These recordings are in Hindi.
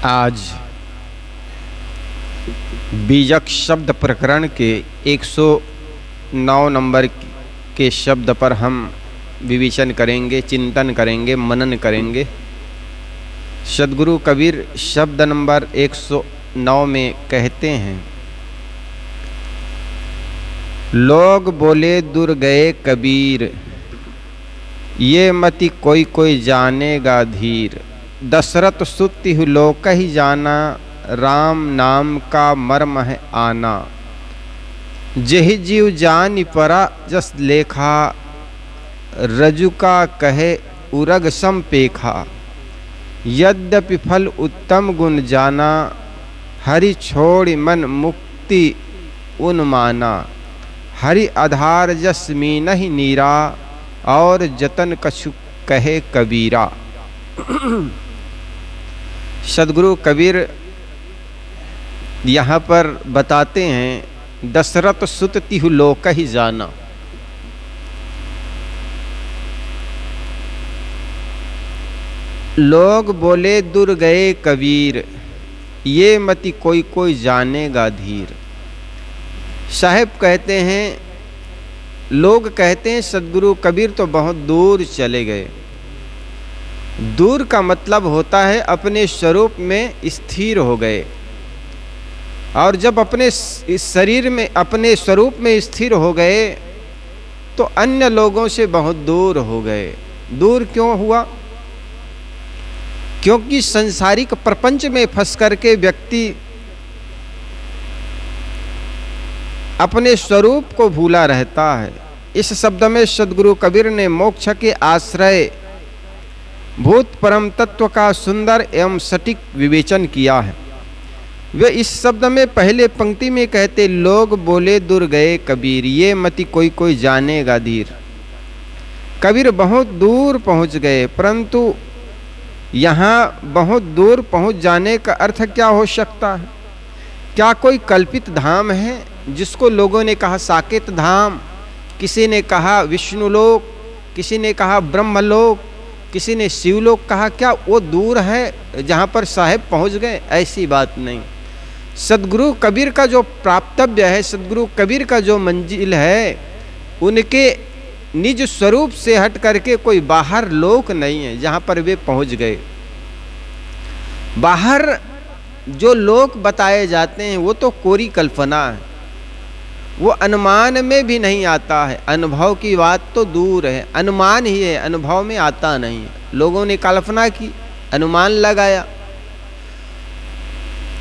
आज बीजक शब्द प्रकरण के 109 नंबर के शब्द पर हम विवेचन करेंगे, चिंतन करेंगे, मनन करेंगे। सद्गुरु कबीर शब्द नंबर 109 में कहते हैं, लोग बोले दूर गए कबीर, ये मति कोई कोई जानेगा धीर। दशरथ सुति लोक ही जाना, राम नाम का मर्म है आना। जेहि जीव जानि परा जस लेखा, रजु का कहे उरग संपेखा। यद्यपि फल उत्तम गुण जाना, हरि छोड़ मन मुक्ति उन्माना। हरि आधार जस मीनहि नीरा, और जतन कछु कहे कबीरा। सद्गुरु कबीर यहाँ पर बताते हैं, दशरथ सुत तिहु लोक ही जाना। लोग बोले दूर गए कबीर, ये मति कोई कोई जानेगा धीर। साहेब कहते हैं, लोग कहते हैं सद्गुरु कबीर तो बहुत दूर चले गए। दूर का मतलब होता है अपने स्वरूप में स्थिर हो गए, और जब अपने इस शरीर में अपने स्वरूप में स्थिर हो गए तो अन्य लोगों से बहुत दूर हो गए। दूर क्यों हुआ? क्योंकि संसारिक प्रपंच में फंस करके व्यक्ति अपने स्वरूप को भूला रहता है। इस शब्द में सद्गुरु कबीर ने मोक्ष के आश्रय भूत परम तत्व का सुंदर एवं सटीक विवेचन किया है। वे इस शब्द में पहले पंक्ति में कहते, लोग बोले दूर गए कबीर, ये मति कोई कोई जानेगा धीर। कबीर बहुत दूर पहुंच गए, परंतु यहाँ बहुत दूर पहुंच जाने का अर्थ क्या हो सकता है? क्या कोई कल्पित धाम है जिसको लोगों ने कहा साकेत धाम, किसी ने कहा विष्णुलोक, किसी ने कहा ब्रह्मलोक, किसी ने शिवलोक कहा? क्या वो दूर है जहाँ पर साहेब पहुँच गए? ऐसी बात नहीं। सद्गुरु कबीर का जो प्राप्तव्य है, सद्गुरु कबीर का जो मंजिल है, उनके निज स्वरूप से हट करके कोई बाहर लोक नहीं है जहाँ पर वे पहुँच गए। बाहर जो लोक बताए जाते हैं वो तो कोरी कल्पना है, वो अनुमान में भी नहीं आता है। अनुभव की बात तो दूर है, अनुमान ही है, अनुभव में आता नहीं है। लोगों ने कल्पना की, अनुमान लगाया।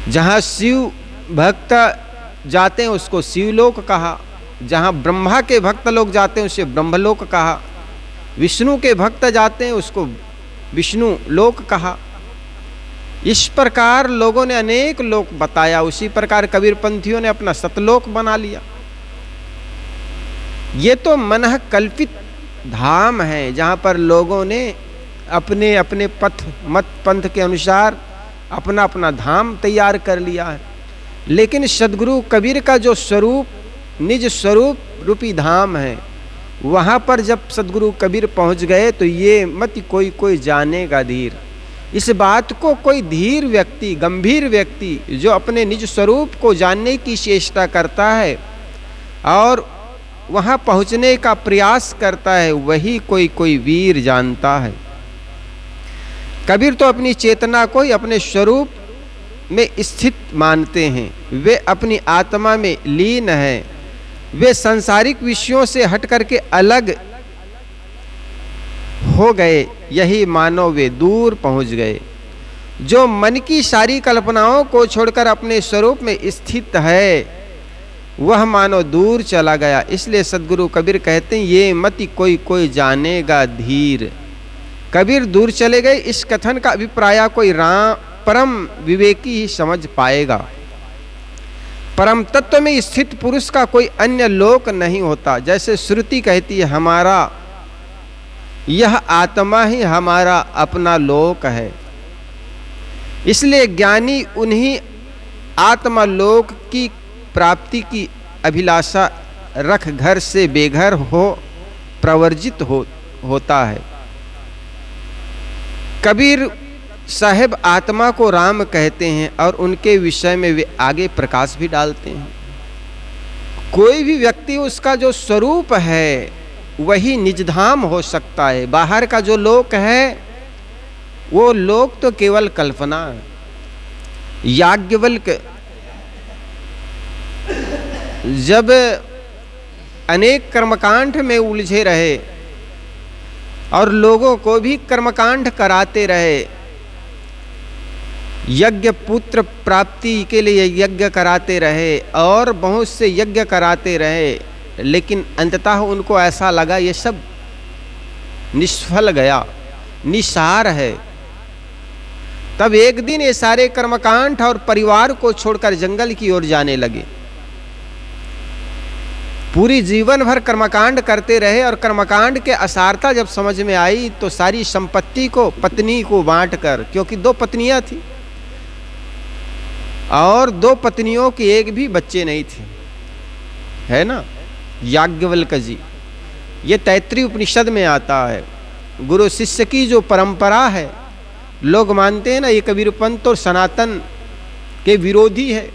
जहाँ शिव भक्त जाते हैं उसको शिवलोक कहा, जहाँ ब्रह्मा के भक्त लोग जाते हैं उसे ब्रह्मलोक कहा, विष्णु के भक्त जाते हैं उसको विष्णु लोक कहा। इस प्रकार लोगों ने अनेक लोक बताया। उसी प्रकार कबीर पंथियों ने अपना सतलोक बना लिया। ये तो मनः कल्पित धाम है जहाँ पर लोगों ने अपने अपने मत पंथ के अनुसार अपना अपना धाम तैयार कर लिया है। लेकिन सद्गुरु कबीर का जो स्वरूप, निज स्वरूप रूपी धाम है, वहाँ पर जब सद्गुरु कबीर पहुँच गए तो ये मत कोई कोई जानेगा धीर। इस बात को कोई धीर व्यक्ति, गंभीर व्यक्ति जो अपने निज स्वरूप को जानने की चेष्टा करता है और वहाँ पहुँचने का प्रयास करता है, वही कोई कोई वीर जानता है। कबीर तो अपनी चेतना को ही अपने स्वरूप में स्थित मानते हैं। वे अपनी आत्मा में लीन हैं। वे सांसारिक विषयों से हट करके अलग हो गए, यही मानो वे दूर पहुंच गए। जो मन की सारी कल्पनाओं को छोड़कर अपने स्वरूप में स्थित है, वह मानो दूर चला गया। इसलिए सद्गुरु कबीर कहते हैं, ये मति कोई कोई जानेगा धीर। कबीर दूर चले गए, इस कथन का अभिप्राय कोई परम विवेकी ही समझ पाएगा। परम तत्व में स्थित पुरुष का कोई अन्य लोक नहीं होता। जैसे श्रुति कहती है, हमारा यह आत्मा ही हमारा अपना लोक है। इसलिए ज्ञानी उन्हीं आत्मलोक की प्राप्ति की अभिलाषा रख घर से बेघर हो प्रवर्जित होता है। कबीर साहेब आत्मा को राम कहते हैं और उनके विषय में वे आगे प्रकाश भी डालते हैं। कोई भी व्यक्ति उसका जो स्वरूप है वही निजधाम हो सकता है। बाहर का जो लोक है वो लोक तो केवल कल्पना है। याज्ञवल्क्य जब अनेक कर्मकांड में उलझे रहे और लोगों को भी कर्मकांड कराते रहे, यज्ञ पुत्र प्राप्ति के लिए यज्ञ कराते रहे और बहुत से यज्ञ कराते रहे, लेकिन अंततः उनको ऐसा लगा ये सब निष्फल गया, निसार है। तब एक दिन ये सारे कर्मकांड और परिवार को छोड़कर जंगल की ओर जाने लगे। पूरी जीवन भर कर्मकांड करते रहे और कर्मकांड के असारता जब समझ में आई तो सारी संपत्ति को पत्नी को बांटकर, क्योंकि 2 पत्नियां थी और 2 पत्नियों के एक भी बच्चे नहीं थे, है ना। याज्ञवल्क्य जी, ये तैत्तिरीय उपनिषद में आता है। गुरु शिष्य की जो परंपरा है, लोग मानते हैं ना ये कबीरपंथ और सनातन के विरोधी है।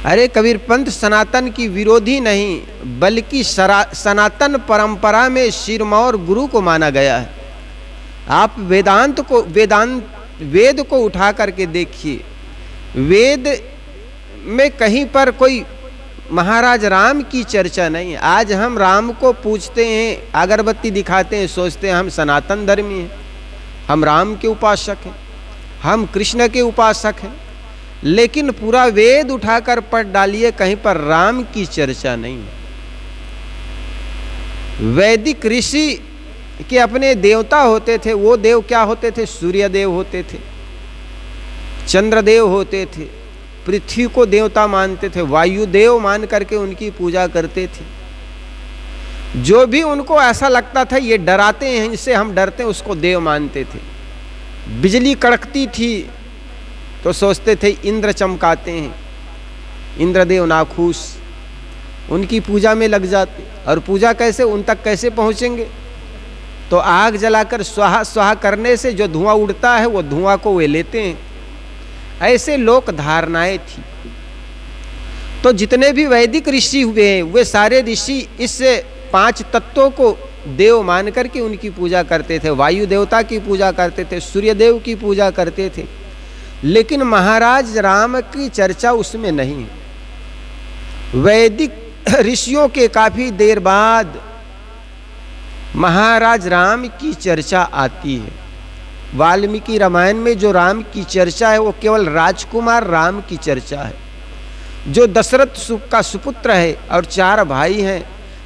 अरे कबीरपंथ सनातन की विरोधी नहीं, बल्कि सनातन परंपरा में सिरमौर गुरु को माना गया है। आप वेद को उठा करके देखिए, वेद में कहीं पर कोई महाराज राम की चर्चा नहीं है। आज हम राम को पूजते हैं, अगरबत्ती दिखाते हैं, सोचते हैं हम सनातन धर्मी हैं, हम राम के उपासक हैं, हम कृष्ण के उपासक हैं, लेकिन पूरा वेद उठाकर पढ़ डालिए, कहीं पर राम की चर्चा नहीं है। वैदिक ऋषि के अपने देवता होते थे, वो देव क्या होते थे? सूर्य देव होते थे, चंद्रदेव होते थे, पृथ्वी को देवता मानते थे, वायु देव मान करके उनकी पूजा करते थे। जो भी उनको ऐसा लगता था ये डराते हैं, इनसे हम डरते हैं, उसको देव मानते थे। बिजली कड़कती थी तो सोचते थे इंद्र चमकाते हैं, इंद्रदेव नाखुश, उनकी पूजा में लग जाते। और पूजा कैसे, उन तक कैसे पहुँचेंगे? तो आग जलाकर स्वाहा स्वाहा करने से जो धुआं उड़ता है वो धुआं को वे लेते हैं। ऐसे लोक धारणाएं थी। तो जितने भी वैदिक ऋषि हुए हैं वे सारे ऋषि इस 5 तत्वों को देव मान करके उनकी पूजा करते थे। वायु देवता की पूजा करते थे, सूर्य देव की पूजा करते थे, लेकिन महाराज राम की चर्चा उसमें नहीं है। वैदिक ऋषियों के काफी देर बाद महाराज राम की चर्चा आती है। वाल्मीकि रामायण में जो राम की चर्चा है वो केवल राजकुमार राम की चर्चा है, जो दशरथ का सुपुत्र है और 4 भाई हैं,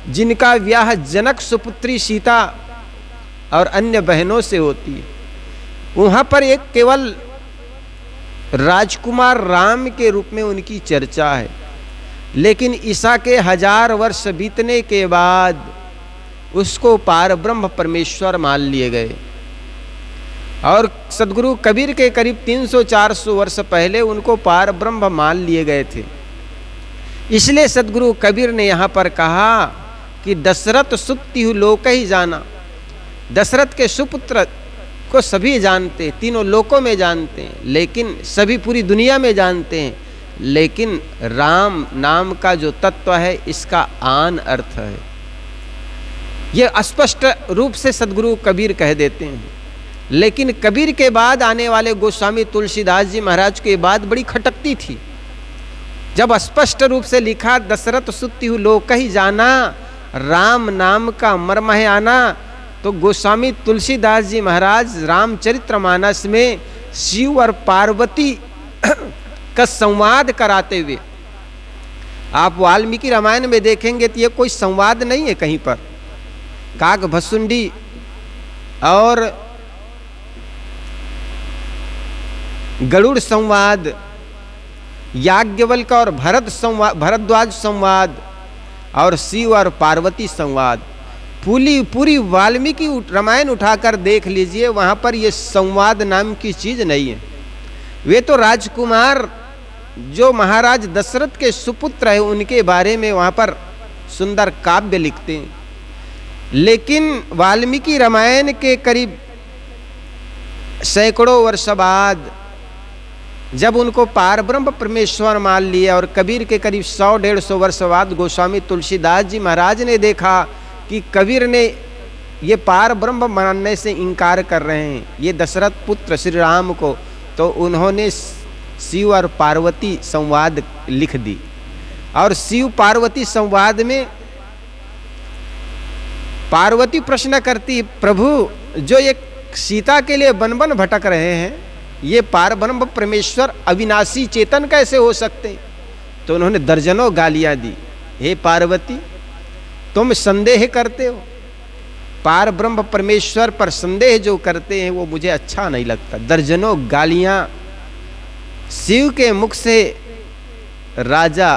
जिनका विवाह जनक सुपुत्री सीता और अन्य बहनों से होती है। वहाँ पर एक केवल राजकुमार राम के रूप में उनकी चर्चा है। लेकिन ईसा के 1000 वर्ष बीतने के बाद उसको पार ब्रह्म परमेश्वर मान लिए गए। और सदगुरु कबीर के करीब 300-400 वर्ष पहले उनको पार ब्रह्म मान लिए गए थे। इसलिए सदगुरु कबीर ने यहाँ पर कहा कि दशरथ सुप्तिहु लोक ही जाना। दशरथ के सुपुत्र को सभी जानते, तीनों लोकों में जानते हैं, लेकिन सभी पूरी दुनिया में जानते हैं, लेकिन राम नाम का जो तत्व है इसका आन अर्थ है। ये स्पष्ट रूप से सदगुरु कबीर कह देते हैं। लेकिन कबीर के बाद आने वाले गोस्वामी तुलसीदास जी महाराज के बाद बड़ी खटकती थी। जब स्पष्ट रूप से लिखा दशरथ सुप्तिहु लोक ही जाना, राम नाम का मर्म है आना, तो गोस्वामी तुलसीदास जी महाराज रामचरितमानस में शिव और पार्वती का संवाद कराते हुए, आप वाल्मीकि रामायण में देखेंगे तो ये कोई संवाद नहीं है कहीं पर। काक भसुंडी और गरुड़ संवाद, याज्ञवल्क्य और भरद्वाज संवाद और शिव और पार्वती संवाद, पूरी वाल्मीकि रामायण उठाकर देख लीजिए, वहाँ पर ये संवाद नाम की चीज़ नहीं है। वे तो राजकुमार जो महाराज दशरथ के सुपुत्र है उनके बारे में वहाँ पर सुंदर काव्य लिखते हैं। लेकिन वाल्मीकि रामायण के करीब सैकड़ों वर्ष बाद जब उनको पार ब्रह्म परमेश्वर मान लिया और कबीर के करीब 100-150 वर्ष बाद गोस्वामी तुलसीदास जी महाराज ने देखा कि कबीर ने ये पार ब्रह्म मानने से इनकार कर रहे हैं, ये दशरथ पुत्र श्री राम को, तो उन्होंने शिव और पार्वती संवाद लिख दी। और शिव पार्वती संवाद में पार्वती प्रश्न करती, प्रभु जो ये सीता के लिए वन वन भटक रहे हैं, ये पार ब्रह्म परमेश्वर अविनाशी चेतन कैसे हो सकते? तो उन्होंने दर्जनों गालियां दी। हे पार्वती, तुम संदेह करते हो, पार ब्रह्म परमेश्वर पर संदेह जो करते हैं वो मुझे अच्छा नहीं लगता। दर्जनों गालियां शिव के मुख से राजा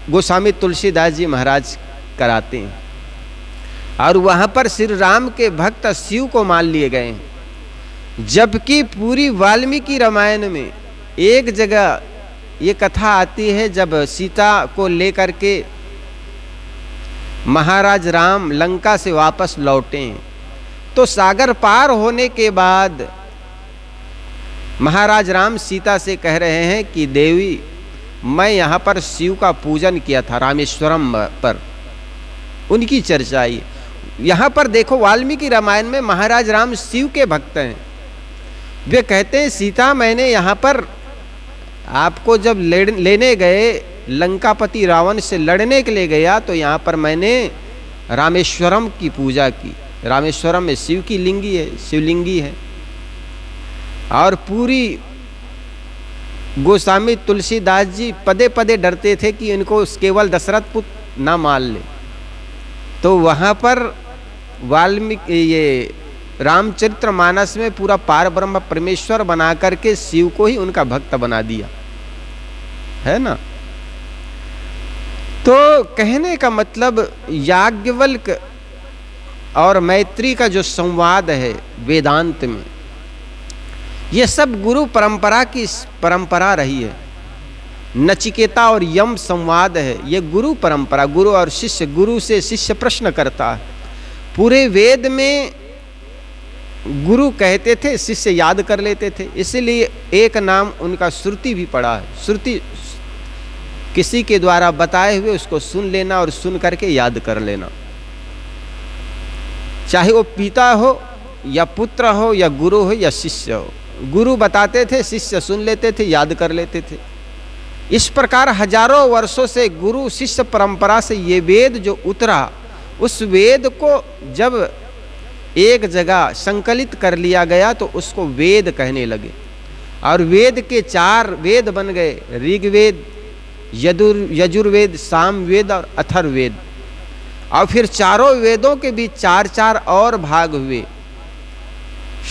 गोस्वामी तुलसीदास जी महाराज कराते हैं। और वहां पर श्री राम के भक्त शिव को मान लिए गए हैं, जबकि पूरी वाल्मीकि रामायण में एक जगह ये कथा आती है, जब सीता को लेकर के महाराज राम लंका से वापस लौटे हैं, तो सागर पार होने के बाद महाराज राम सीता से कह रहे हैं कि देवी, मैं यहाँ पर शिव का पूजन किया था रामेश्वरम पर, उनकी चर्चा आई। यहाँ पर देखो वाल्मीकि रामायण में महाराज राम शिव के भक्त हैं। वे कहते हैं सीता, मैंने यहाँ पर आपको जब लेने गए, लंकापति रावण से लड़ने के लिए गया, तो यहाँ पर मैंने रामेश्वरम की पूजा की। रामेश्वरम में शिव की लिंगी है, शिवलिंगी है। और पूरी गोस्वामी तुलसीदास जी पदे पदे डरते थे कि इनको केवल दशरथ पुत्र ना मान ले। तो वहाँ पर वाल्मीकि ये रामचरित्र मानस में पूरा पार ब्रह्म परमेश्वर बना करके शिव को ही उनका भक्त बना दिया है ना। तो कहने का मतलब याज्ञवल्क और मैत्री का जो संवाद है वेदांत में, ये सब गुरु परंपरा की परंपरा रही है। नचिकेता और यम संवाद है, ये गुरु परंपरा, गुरु और शिष्य, गुरु से शिष्य प्रश्न करता है। पूरे वेद में गुरु कहते थे, शिष्य याद कर लेते थे, इसलिए एक नाम उनका श्रुति भी पड़ा है। श्रुति किसी के द्वारा बताए हुए उसको सुन लेना और सुन करके याद कर लेना, चाहे वो पिता हो या पुत्र हो या गुरु हो या शिष्य हो। गुरु बताते थे, शिष्य सुन लेते थे, याद कर लेते थे। इस प्रकार हजारों वर्षों से गुरु शिष्य परंपरा से ये वेद जो उतरा, उस वेद को जब एक जगह संकलित कर लिया गया तो उसको वेद कहने लगे। और वेद के 4 वेद बन गए, ऋग्वेद, यजुर्वेद, सामवेद और अथर्ववेद। और फिर चारों वेदों के बीच 4-4 और भाग हुए,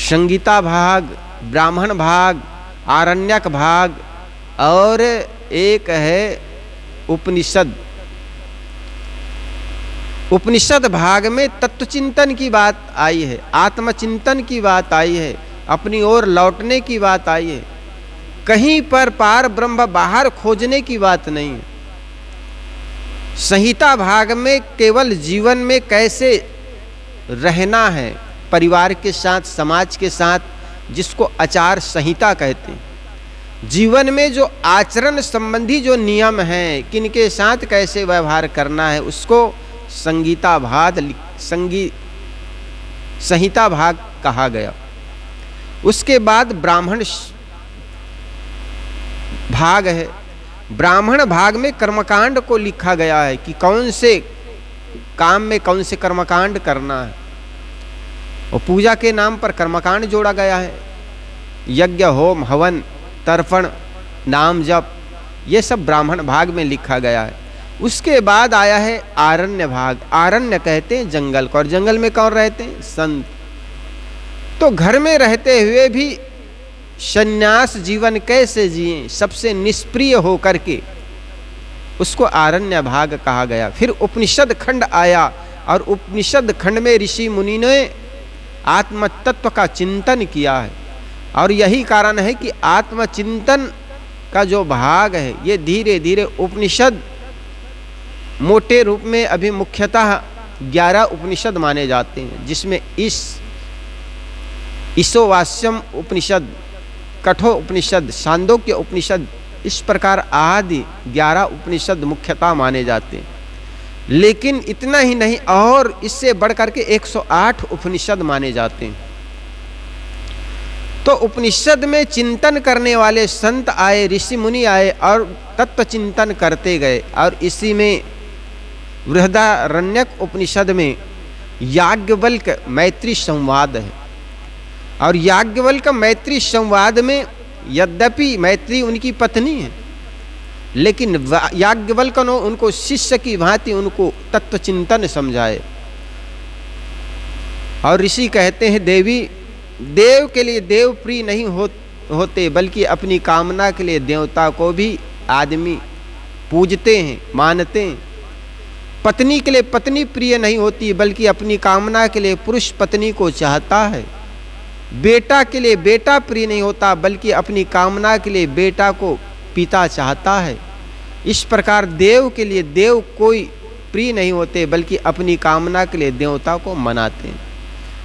संगीता भाग, ब्राह्मण भाग, आरण्यक भाग, और एक है उपनिषद। उपनिषद भाग में तत्वचिंतन की बात आई है, आत्मचिंतन की बात आई है, अपनी ओर लौटने की बात आई है। कहीं पर पार ब्रह्म बाहर खोजने की बात नहीं है। संहिता भाग में केवल जीवन में कैसे रहना है, परिवार के साथ, समाज के साथ, जिसको आचार संहिता कहते हैं। जीवन में जो आचरण संबंधी जो नियम हैं, किनके साथ कैसे व्यवहार करना है, उसको संहिता भाग कहा गया। उसके बाद ब्राह्मण भाग है। ब्राह्मण भाग में कर्मकांड को लिखा गया है कि कौन से काम में कौन से कर्मकांड करना है, और पूजा के नाम पर कर्मकांड जोड़ा गया है। यज्ञ, होम, हवन, तर्पण, नाम जप, ये सब ब्राह्मण भाग में लिखा गया है। उसके बाद आया है आरण्य भाग। आरण्य कहते हैं जंगल को, और जंगल में कौन रहते हैं? संत। तो घर में रहते हुए भी संन्यास जीवन कैसे जिए, सबसे निष्प्रिय होकर के, उसको आरण्य भाग कहा गया। फिर उपनिषद खंड आया, और उपनिषद खंड में ऋषि मुनि ने आत्म तत्व का चिंतन किया है। और यही कारण है कि आत्मचिंतन का जो भाग है, ये धीरे धीरे उपनिषद मोटे रूप में अभी मुख्यतः 11 उपनिषद माने जाते हैं, जिसमें इस ईशोवास्यम उपनिषद, कठोर उपनिषद, छांदोग्य उपनिषद, इस प्रकार आदि 11 उपनिषद मुख्यतः माने जाते हैं। लेकिन इतना ही नहीं, और इससे बढ़कर के 108 उपनिषद माने जाते हैं। तो उपनिषद में चिंतन करने वाले संत आए, ऋषि मुनि आए और तत्व चिंतन करते गए। और इसी में बृहदारण्यक उपनिषद में याज्ञवल्क्य मैत्री संवाद है। और याज्ञवल्क्य मैत्री संवाद में यद्यपि मैत्री उनकी पत्नी है, लेकिन याज्ञवल्क्य ने उनको शिष्य की भांति उनको तत्व चिंतन समझाए। और ऋषि कहते हैं, देवी देव के लिए देव प्रिय नहीं होते, बल्कि अपनी कामना के लिए देवता को भी आदमी पूजते हैं, मानते हैं। पत्नी के लिए पत्नी प्रिय नहीं होती, बल्कि अपनी कामना के लिए पुरुष पत्नी को चाहता है। बेटा के लिए बेटा प्रिय नहीं होता, बल्कि अपनी कामना के लिए बेटा को पिता चाहता है। इस प्रकार देव के लिए देव कोई प्रिय नहीं होते, बल्कि अपनी कामना के लिए देवता को मनाते हैं।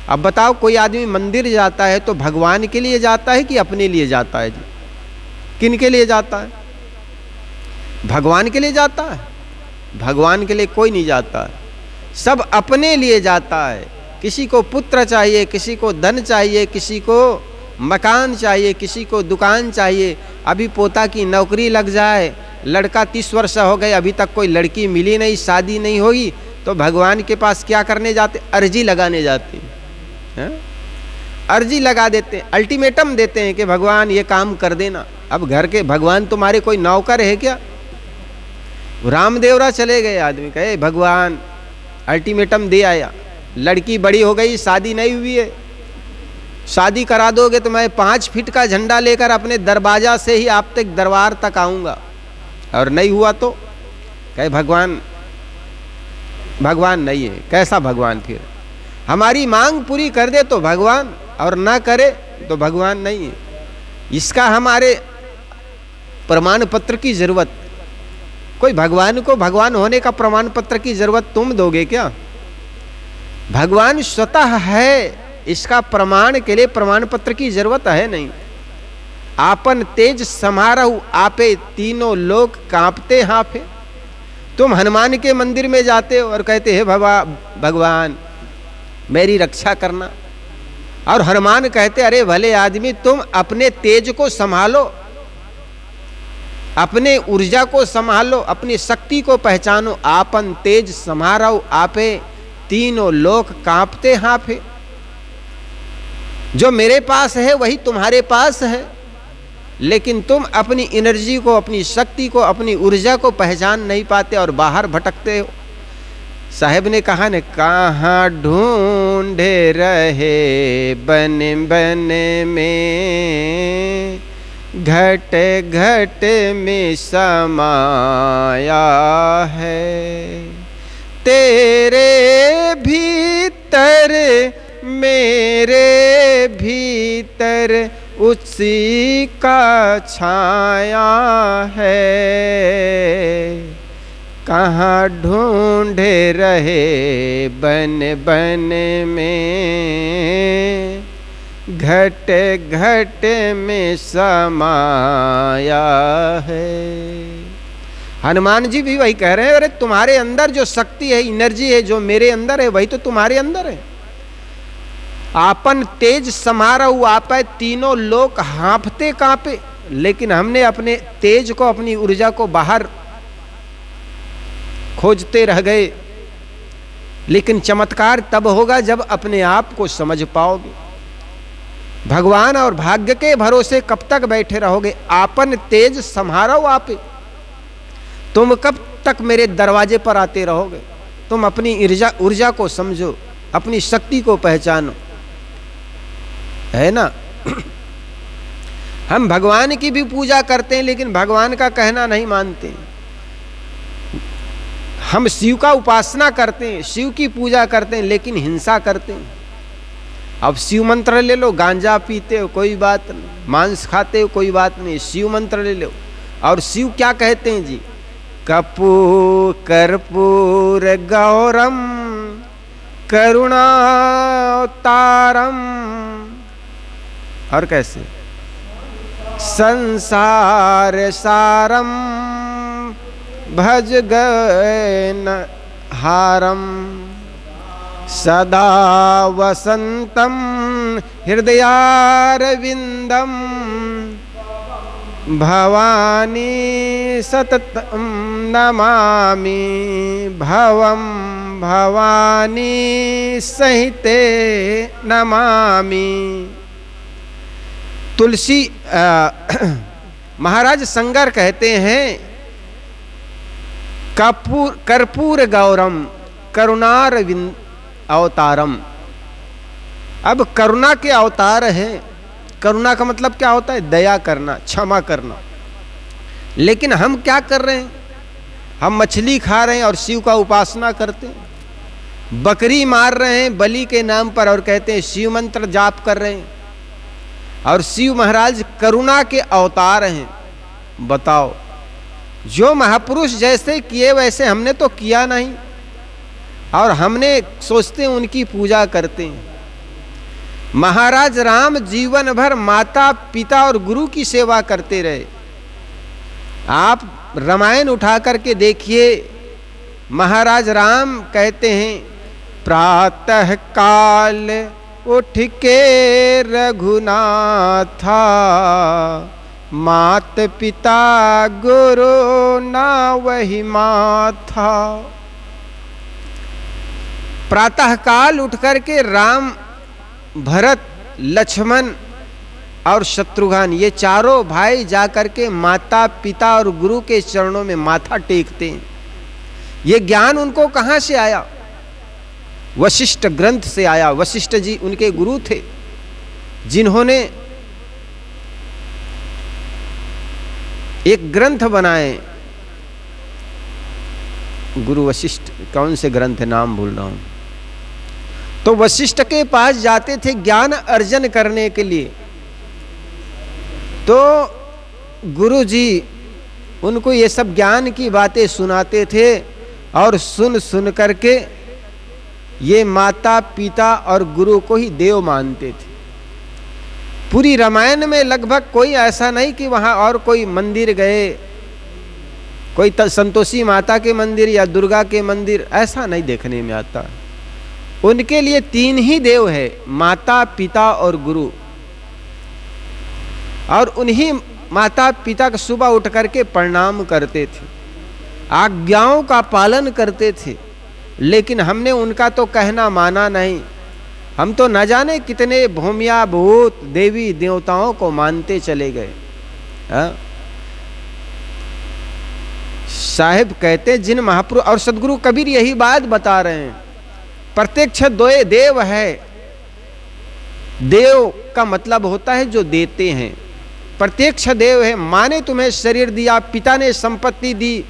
अब बताओ, कोई आदमी मंदिर जाता है तो भगवान के लिए जाता है कि अपने लिए जाता है जी? किन के लिए जाता है? भगवान के लिए जाता है? भगवान के लिए कोई नहीं जाता है, सब अपने लिए जाता है। किसी को पुत्र चाहिए, किसी को धन चाहिए, किसी को मकान चाहिए, किसी को दुकान चाहिए। अभी पोता की नौकरी लग जाए, लड़का 30 वर्ष हो गए, अभी तक कोई लड़की मिली नहीं, शादी नहीं हुई, तो भगवान के पास क्या करने जाते? अर्जी लगाने जाते हैं। अर्जी लगा देते हैं, अल्टीमेटम देते हैं कि भगवान ये काम कर देना। अब घर के भगवान तुम्हारे कोई नौकर है क्या? रामदेवरा चले गए, आदमी कहे भगवान अल्टीमेटम दे आया, लड़की बड़ी हो गई, शादी नहीं हुई है, शादी करा दोगे तो मैं 5 फीट का झंडा लेकर अपने दरवाजा से ही आप तक दरबार तक आऊँगा। और नहीं हुआ तो कहे भगवान भगवान नहीं है। कैसा भगवान? फिर हमारी मांग पूरी कर दे तो भगवान, और ना करे तो भगवान नहीं है। इसका हमारे प्रमाण पत्र की जरूरत, कोई भगवान को भगवान होने का प्रमाण पत्र की जरूरत तुम दोगे क्या? भगवान स्वतः है, इसका प्रमाण के लिए प्रमाण पत्र की जरूरत है नहीं। आपन तेज समारहु आपे, तीनों लोग कांपते हाफे। तुम हनुमान के मंदिर में जाते हो और कहते हैं भगवान मेरी रक्षा करना, और हनुमान कहते अरे भले आदमी तुम अपने तेज को संभालो, अपने ऊर्जा को संभालो, अपनी शक्ति को पहचानो। आपन तेज समारहु आपे, तीनों लोग कांपते हाफे। जो मेरे पास है वही तुम्हारे पास है, लेकिन तुम अपनी एनर्जी को, अपनी शक्ति को, अपनी ऊर्जा को पहचान नहीं पाते और बाहर भटकते हो। साहब ने कहा न, कहाँ ढूंढे रहे बन बन में, घट घट में समाया है। तेरे भीतर मेरे भीतर उसी का छाया है। कहाँ ढूंढे रहे बन बन में, घट घट में समाया है। हनुमान जी भी वही कह रहे हैं, अरे तुम्हारे अंदर जो शक्ति है, एनर्जी है, जो मेरे अंदर है वही तो तुम्हारे अंदर है। आपन तेज समारहु आपे, तीनों लोग हांफते कांपे। लेकिन हमने अपने तेज को, अपनी ऊर्जा को बाहर खोजते रह गए। लेकिन चमत्कार तब होगा जब अपने आप को समझ पाओगे। भगवान और भाग्य के भरोसे कब तक बैठे रहोगे? आपन तेज संहारो आपे। तुम कब तक मेरे दरवाजे पर आते रहोगे? तुम अपनी ऊर्जा को समझो, अपनी शक्ति को पहचानो, है ना। हम भगवान की भी पूजा करते हैं, लेकिन भगवान का कहना नहीं मानते। हम शिव का उपासना करते हैं, शिव की पूजा करते हैं, लेकिन हिंसा करते हैं। अब शिव मंत्र ले लो, गांजा पीते हो कोई बात नहीं, मांस खाते हो कोई बात नहीं, शिव मंत्र ले लो। और शिव क्या कहते हैं जी? कर्पूर गौरम करुणावतारम और कैसे? संसार सारम भज गए न हारम सदा वसंतम हृदयारविंदम भवानी सततम नमामि भवम भवानी सहिते नमामि। तुलसी महाराज संगर कहते हैं कर्पूर गौरम करुणारविंद अवतारम। अब करुणा के अवतार हैं। करुणा का मतलब क्या होता है? दया करना, क्षमा करना। लेकिन हम क्या कर रहे हैं? हम मछली खा रहे हैं और शिव का उपासना करते हैं। बकरी मार रहे हैं बलि के नाम पर और कहते हैं शिव मंत्र जाप कर रहे हैं। और शिव महाराज करुणा के अवतार हैं। बताओ, जो महापुरुष जैसे किए वैसे हमने तो किया नहीं, और हमने सोचते हैं उनकी पूजा करते हैं। महाराज राम जीवन भर माता पिता और गुरु की सेवा करते रहे। आप रामायण उठा करके देखिए, महाराज राम कहते हैं प्रातः काल उठ के रघुनाथा मात पिता गुरु ना वही माथा। प्रातः काल उठ करके राम, भरत, लक्ष्मण और शत्रुघ्न ये चारों भाई जाकर के माता पिता और गुरु के चरणों में माथा टेकते हैं। ये ज्ञान उनको कहाँ से आया? वशिष्ठ ग्रंथ से आया। वशिष्ठ जी उनके गुरु थे, जिन्होंने एक ग्रंथ बनाए। गुरु वशिष्ठ, कौन से ग्रंथ है नाम भूल रहा हूं। तो वशिष्ठ के पास जाते थे ज्ञान अर्जन करने के लिए। तो गुरु जी उनको ये सब ज्ञान की बातें सुनाते थे और सुन सुन करके ये माता पिता और गुरु को ही देव मानते थे। पूरी रामायण में लगभग कोई ऐसा नहीं कि वहाँ और कोई मंदिर गए, कोई संतोषी माता के मंदिर या दुर्गा के मंदिर, ऐसा नहीं देखने में आता। उनके लिए तीन ही देव है, माता पिता और गुरु। और उन्हीं माता पिता को सुबह उठ करके प्रणाम करते थे, आज्ञाओं का पालन करते थे। लेकिन हमने उनका तो कहना माना नहीं। हम तो न जाने कितने भूमिया भूत देवी देवताओं को मानते चले गए। साहिब कहते जिन महापुरुष, और सदगुरु कबीर यही बात बता रहे हैं, प्रत्यक्ष देव है। देव का मतलब होता है जो देते हैं। प्रत्यक्ष देव है। माँ ने तुम्हें शरीर दिया, पिता ने संपत्ति दी,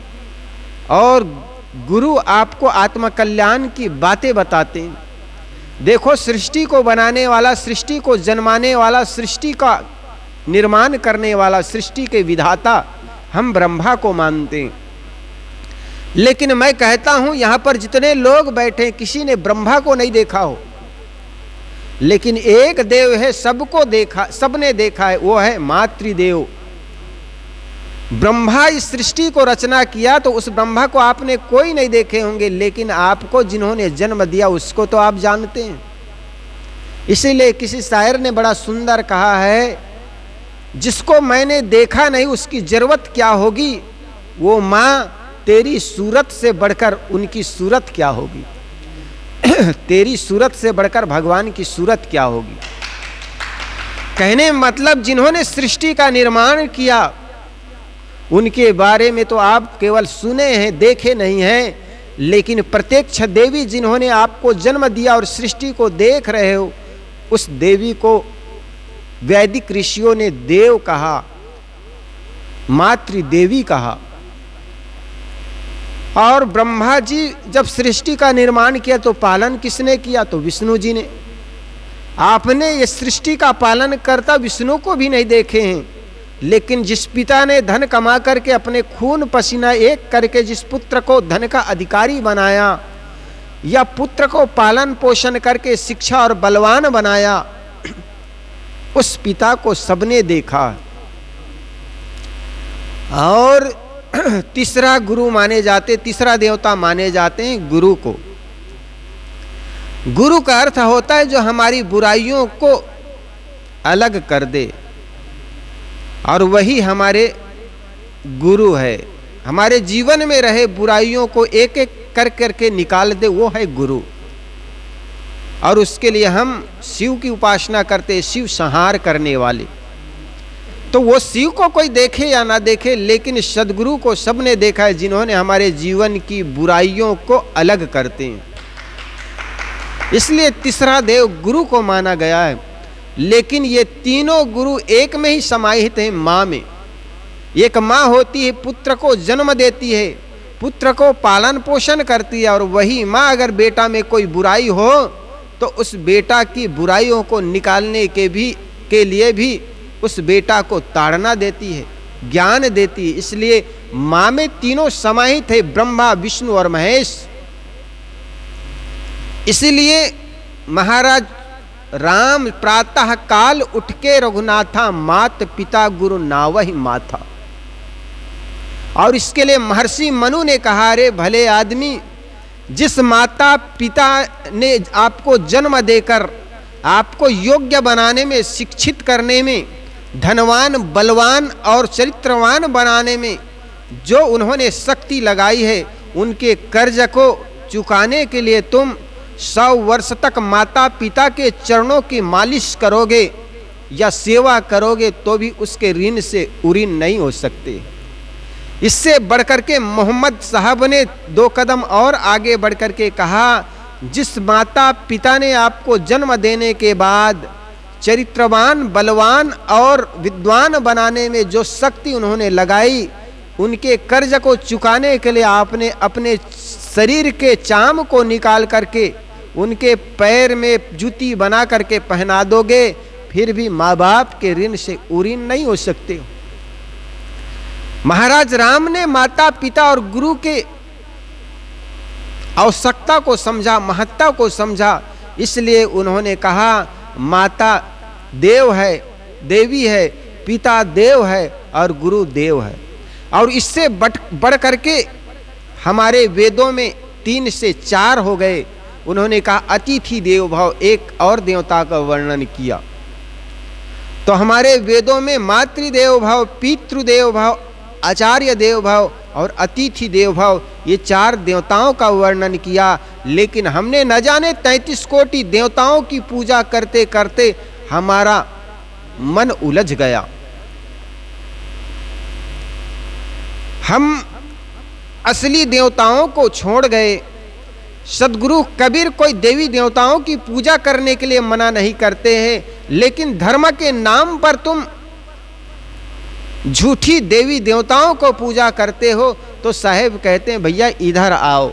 और गुरु आपको आत्मकल्याण की बातें बताते हैं। देखो, सृष्टि को बनाने वाला, सृष्टि को जन्माने वाला, सृष्टि का निर्माण करने वाला, सृष्टि के विधाता हम ब्रह्मा को मानते हैं। लेकिन मैं कहता हूं यहां पर जितने लोग बैठे, किसी ने ब्रह्मा को नहीं देखा हो, लेकिन एक देव है, सबको देखा, सबने देखा है, वो है मातृदेव। ब्रह्मा इस सृष्टि को रचना किया तो उस ब्रह्मा को आपने कोई नहीं देखे होंगे, लेकिन आपको जिन्होंने जन्म दिया उसको तो आप जानते हैं। इसीलिए किसी शायर ने बड़ा सुंदर कहा है, जिसको मैंने देखा नहीं उसकी जरूरत क्या होगी, वो माँ तेरी सूरत से बढ़कर उनकी सूरत क्या होगी। तेरी सूरत से बढ़कर भगवान की सूरत क्या होगी। कहने मतलब जिन्होंने सृष्टि का निर्माण किया उनके बारे में तो आप केवल सुने हैं, देखे नहीं हैं, लेकिन प्रत्यक्ष देवी जिन्होंने आपको जन्म दिया और सृष्टि को देख रहे हो, उस देवी को वैदिक ऋषियों ने देव कहा, मातृदेवी कहा। और ब्रह्मा जी जब सृष्टि का निर्माण किया तो पालन किसने किया? तो विष्णु जी ने। आपने ये सृष्टि का पालन करता विष्णु को भी नहीं देखे हैं, लेकिन जिस पिता ने धन कमा करके अपने खून पसीना एक करके जिस पुत्र को धन का अधिकारी बनाया, या पुत्र को पालन पोषण करके शिक्षा और बलवान बनाया, उस पिता को सबने देखा। और तीसरा गुरु माने जाते, तीसरा देवता माने जाते हैं गुरु को। गुरु का अर्थ होता है जो हमारी बुराइयों को अलग कर दे, और वही हमारे गुरु है। हमारे जीवन में रहे बुराइयों को एक एक कर करके निकाल दे, वो है गुरु। और उसके लिए हम शिव की उपासना करते, शिव संहार करने वाले। तो वो शिव को कोई देखे या ना देखे, लेकिन सदगुरु को सबने देखा है, जिन्होंने हमारे जीवन की बुराइयों को अलग करते हैं। इसलिए तीसरा देव गुरु को माना गया है। लेकिन ये तीनों गुरु एक में ही समाहित हैं, माँ में। एक माँ होती है, पुत्र को जन्म देती है, पुत्र को पालन पोषण करती है, और वही माँ अगर बेटा में कोई बुराई हो तो उस बेटा की बुराइयों को निकालने के लिए भी उस बेटा को ताड़ना देती है, ज्ञान देती है। इसलिए माँ में तीनों समाहित है, ब्रह्मा विष्णु और महेश। इसीलिए महाराज राम प्रातः काल उठ के रघुनाथा, मात पिता गुरु नावहि माथा। और इसके लिए महर्षि मनु ने कहा, रे भले आदमी, जिस माता पिता ने आपको जन्म देकर आपको योग्य बनाने में, शिक्षित करने में, धनवान बलवान और चरित्रवान बनाने में जो उन्होंने शक्ति लगाई है, उनके कर्ज को चुकाने के लिए तुम 100 वर्ष तक माता पिता के चरणों की मालिश करोगे या सेवा करोगे तो भी उसके ऋण से उरीन नहीं हो सकते। इससे बढ़कर के मोहम्मद साहब ने 2 कदम और आगे बढ़कर के कहा, जिस माता पिता ने आपको जन्म देने के बाद चरित्रवान बलवान और विद्वान बनाने में जो शक्ति उन्होंने लगाई, उनके कर्ज को चुकाने के लिए आपने अपने शरीर के चाम को निकाल करके उनके पैर में जूती बना करके पहना दोगे, फिर भी माँ बाप के ऋण से उरीन नहीं हो सकते। महाराज राम ने माता पिता और गुरु के आवश्यकता को समझा, महत्ता को समझा। इसलिए उन्होंने कहा, माता देव है, देवी है, पिता देव है और गुरु देव है। और इससे बढ़ करके हमारे वेदों में 3 से 4 हो गए। उन्होंने कहा अतिथि देव भाव, एक और देवता का वर्णन किया। तो हमारे वेदों में मातृदेव भाव, पितृदेव भाव, आचार्य देव भाव और अतिथि देव भाव, ये 4 देवताओं का वर्णन किया। लेकिन हमने न जाने 33 कोटि देवताओं की पूजा करते करते हमारा मन उलझ गया। हम असली देवताओं को छोड़ गए। सदगुरु कबीर कोई देवी देवताओं की पूजा करने के लिए मना नहीं करते हैं, लेकिन धर्म के नाम पर तुम झूठी देवी देवताओं को पूजा करते हो, तो साहेब कहते हैं भैया इधर आओ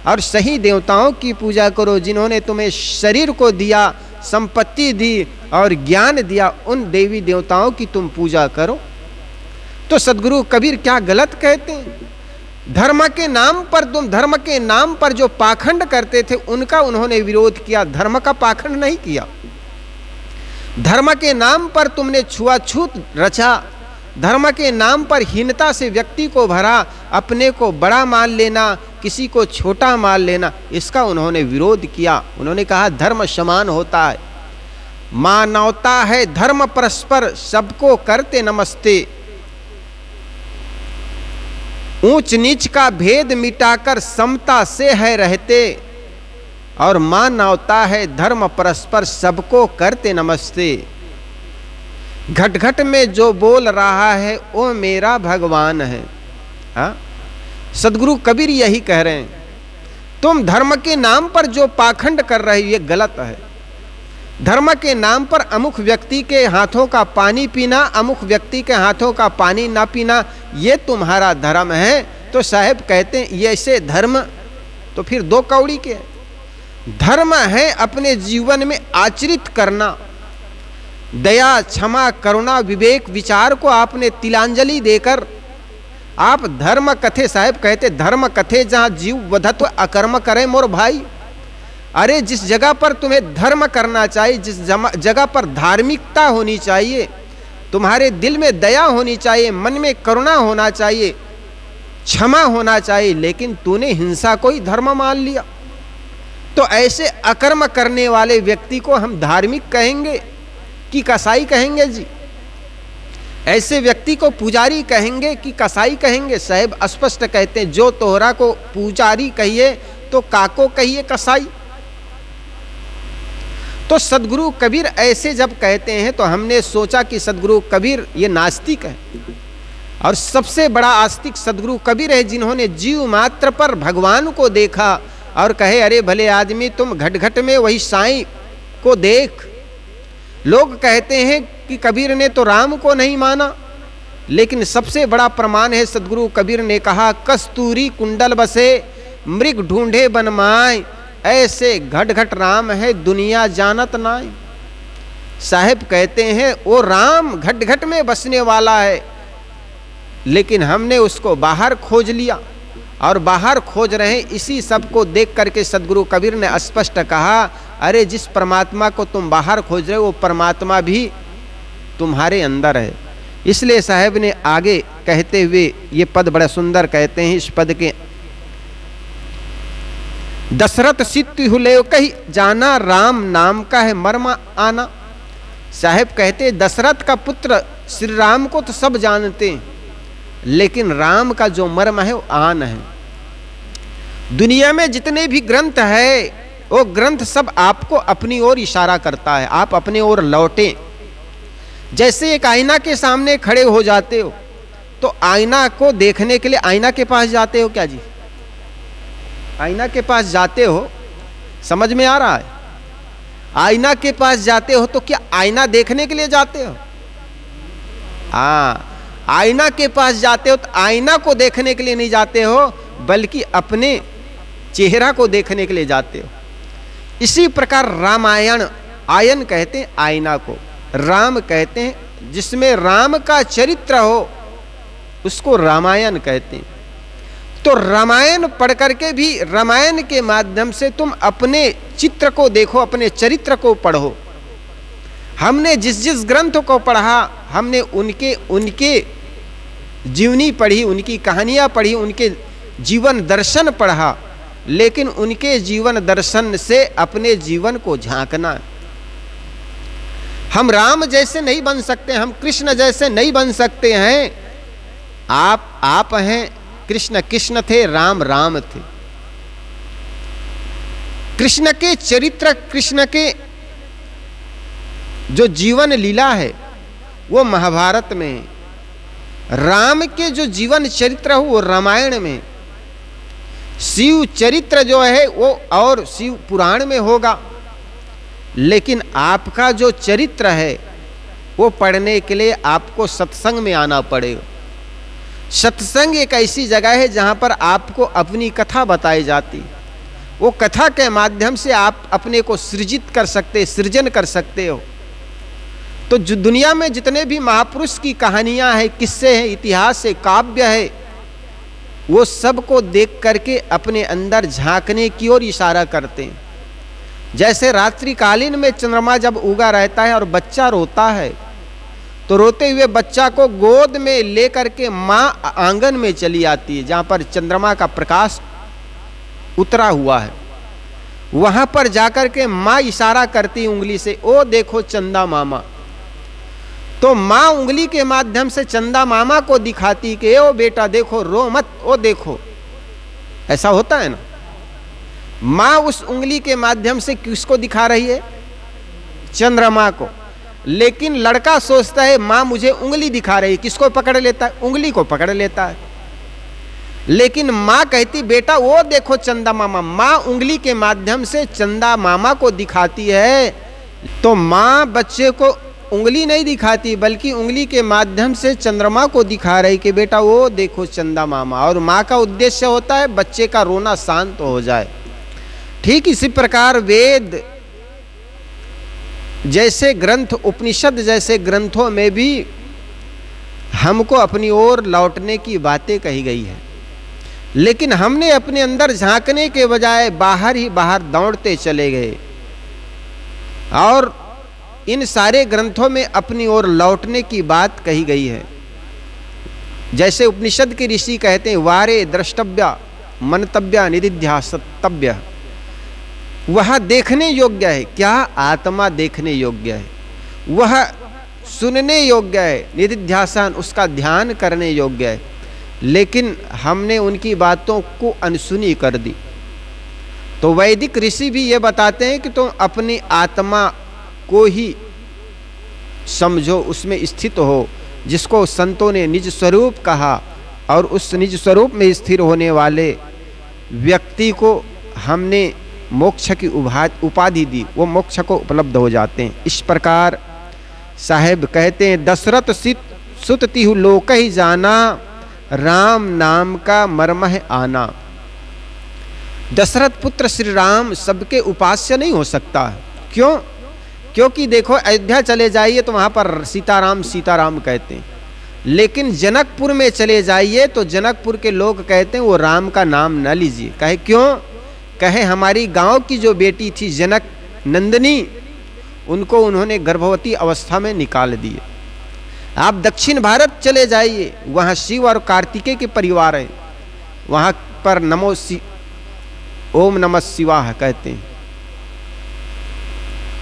और सही देवताओं की पूजा करो, जिन्होंने तुम्हें शरीर को दिया, संपत्ति दी और ज्ञान दिया, उन देवी देवताओं की तुम पूजा करो। तो सदगुरु कबीर क्या गलत कहते हैं? धर्म के नाम पर तुम, धर्म के नाम पर जो पाखंड करते थे उनका उन्होंने विरोध किया, धर्म का पाखंड नहीं किया। धर्म के नाम पर तुमने छुआछूत रचा, धर्म के नाम पर हीनता से व्यक्ति को भरा, अपने को बड़ा मान लेना, किसी को छोटा मान लेना, इसका उन्होंने विरोध किया। उन्होंने कहा धर्म समान होता है, मानवता है धर्म परस्पर, सबको करते नमस्ते। ऊंच नीच का भेद मिटाकर समता से है रहते, और मानवता है धर्म परस्पर, सबको करते नमस्ते। घट घट में जो बोल रहा है वो मेरा भगवान है। हाँ, सदगुरु कबीर यही कह रहे हैं। तुम धर्म के नाम पर जो पाखंड कर रहे हो ये गलत है। धर्म के नाम पर अमुक व्यक्ति के हाथों का पानी पीना, अमुक व्यक्ति के हाथों का पानी ना पीना, ये तुम्हारा धर्म है। तो साहब कहते हैं ये ऐसे धर्म तो फिर 2 कौड़ी के हैं। धर्म है अपने जीवन में आचरित करना, दया क्षमा करुणा विवेक विचार को आपने तिलांजलि देकर आप धर्म कथे, साहब कहते धर्म कथे जहाँ जीव वधत्व अकर्म करे मोर भाई। अरे जिस जगह पर तुम्हें धर्म करना चाहिए, जिस जगह पर धार्मिकता होनी चाहिए, तुम्हारे दिल में दया होनी चाहिए, मन में करुणा होना चाहिए, क्षमा होना चाहिए, लेकिन तूने हिंसा को ही धर्म मान लिया। तो ऐसे अकर्म करने वाले व्यक्ति को हम धार्मिक कहेंगे कि कसाई कहेंगे जी? ऐसे व्यक्ति को पुजारी कहेंगे कि कसाई कहेंगे? साहब स्पष्ट कहते हैं, जो तोहरा को पुजारी कहिए तो काको कहिए कसाई। तो सदगुरु कबीर ऐसे जब कहते हैं तो हमने सोचा कि सदगुरु कबीर ये नास्तिक है, और सबसे बड़ा आस्तिक सदगुरु कबीर है, जिन्होंने जीव मात्र पर भगवान को देखा और कहे, अरे भले आदमी तुम घट घट में वही साईं को देख। लोग कहते हैं कि कबीर ने तो राम को नहीं माना, लेकिन सबसे बड़ा प्रमाण है सदगुरु कबीर ने कहा, कस्तूरी कुंडल बसे मृग ढूंढे बनमाए, ऐसे घट घट राम है दुनिया जानत नाय। साहेब कहते हैं वो राम घट घट में बसने वाला है, लेकिन हमने उसको बाहर खोज लिया और बाहर खोज रहे हैं। इसी सब को देख करके सदगुरु कबीर ने स्पष्ट कहा, अरे जिस परमात्मा को तुम बाहर खोज रहे हो वो परमात्मा भी तुम्हारे अंदर है। इसलिए साहब ने आगे कहते हुए ये पद बड़ा सुंदर कहते हैं। इस पद के, दशरथ सिद्धि हुले कही जाना, राम नाम का है मर्म आना। साहब कहते दशरथ का पुत्र श्री राम को तो सब जानते हैं, लेकिन राम का जो मर्म है वो आन है। दुनिया में जितने भी ग्रंथ है वो ग्रंथ सब आपको अपनी ओर इशारा करता है, आप अपने ओर लौटें। जैसे एक आईना के सामने खड़े हो जाते हो तो आईना को देखने के लिए आईना के पास जाते हो क्या जी? आईना के पास जाते हो, समझ में आ रहा है? आईना के पास जाते हो तो क्या आईना देखने के लिए जाते हो? हाँ, आईना के पास जाते हो तो आईना को देखने के लिए नहीं जाते हो, बल्कि अपने चेहरा को देखने के लिए जाते हो। इसी प्रकार रामायण, आयन कहते हैं आईना को, राम कहते हैं जिसमें राम का चरित्र हो उसको रामायण कहते हैं। तो रामायण पढ़ करके भी रामायण के माध्यम से तुम अपने चित्र को देखो, अपने चरित्र को पढ़ो। हमने जिस जिस ग्रंथ को पढ़ा, हमने उनके जीवनी पढ़ी, उनकी कहानियाँ पढ़ी, उनके जीवन दर्शन पढ़ा, लेकिन उनके जीवन दर्शन से अपने जीवन को झांकना। हम राम जैसे नहीं बन सकते, हम कृष्ण जैसे नहीं बन सकते हैं। आप हैं कृष्ण, कृष्ण थे, राम राम थे। कृष्ण के चरित्र, कृष्ण के जो जीवन लीला है वो महाभारत में है। राम के जो जीवन चरित्र हो वो रामायण में। शिव चरित्र जो है वो और शिव पुराण में होगा, लेकिन आपका जो चरित्र है वो पढ़ने के लिए आपको सत्संग में आना पड़ेगा। सत्संग एक ऐसी जगह है जहाँ पर आपको अपनी कथा बताई जाती। वो कथा के माध्यम से आप अपने को सृजित कर सकते, सृजन कर सकते हो। तो जो दुनिया में जितने भी महापुरुष की कहानियाँ हैं, किस्से हैं, इतिहास है, काव्य है, वो सब को देख करके अपने अंदर झांकने की ओर इशारा करते हैं। जैसे रात्रिकालीन में चंद्रमा जब उगा रहता है और बच्चा रोता है, तो रोते हुए बच्चा को गोद में लेकर के माँ आंगन में चली आती है जहाँ पर चंद्रमा का प्रकाश उतरा हुआ है। वहाँ पर जाकर के माँ इशारा करती उंगली से, ओ देखो चंदा मामा। तो माँ उंगली के माध्यम से चंदा मामा को दिखाती कि ओ बेटा देखो, रो मत, ओ देखो। ऐसा होता है ना। माँ उस उंगली के माध्यम से किसको दिखा रही है? चंद्रमा को। लेकिन लड़का सोचता है माँ मुझे उंगली दिखा रही है, किसको पकड़ लेता है? उंगली को पकड़ लेता है। लेकिन माँ कहती बेटा वो देखो चंदा मामा। माँ उंगली के माध्यम से चंदा मामा को दिखाती है। तो माँ बच्चे को उंगली नहीं दिखाती, बल्कि उंगली के माध्यम से चंद्रमा को दिखा रही कि बेटा वो देखो चंदा मामा। और माँ का उद्देश्य होता है बच्चे का रोना शांत हो जाए। ठीक इसी प्रकार वेद जैसे ग्रंथ, उपनिषद जैसे ग्रंथों में भी हमको अपनी ओर लौटने की बातें कही गई है। लेकिन हमने अपने अंदर झांकने के बजाय बाहर ही बाहर दौड़ते चले गए और इन सारे ग्रंथों में अपनी ओर लौटने की बात कही गई है। जैसे उपनिषद के ऋषि कहते हैं, वारे द्रष्टव्य मंतव्य निदिध्यासतव्य, वह देखने योग्य है। क्या? आत्मा देखने योग्य है, वह सुनने योग्य है, निदिध्यासन उसका ध्यान करने योग्य है। लेकिन हमने उनकी बातों को अनसुनी कर दी। तो वैदिक ऋषि भी ये बताते हैं कि तुम अपनी आत्मा को ही समझो, उसमें स्थित हो, जिसको संतों ने निज स्वरूप कहा। और उस निज स्वरूप में स्थिर होने वाले व्यक्ति को हमने मोक्ष की उपाधि दी, वो मोक्ष को उपलब्ध हो जाते हैं। इस प्रकार साहेब कहते हैं, दशरथ सुत तिहु लोक ही जाना, राम नाम का मर्म है आना। दशरथ पुत्र श्री राम सबके उपास्य नहीं हो सकता। क्यों? क्योंकि देखो, अयोध्या चले जाइए तो वहां पर सीताराम सीताराम कहते हैं, लेकिन जनकपुर में चले जाइए तो जनकपुर के लोग कहते हैं वो राम का नाम न लीजिए। कहे क्यों? कहे हमारी गांव की जो बेटी थी जनक नंदिनी, उनको उन्होंने गर्भवती अवस्था में निकाल दिए। आप दक्षिण भारत चले जाइए, वहाँ शिव और कार्तिकेय के परिवार हैं, वहाँ पर ओम नमः शिवाय कहते हैं,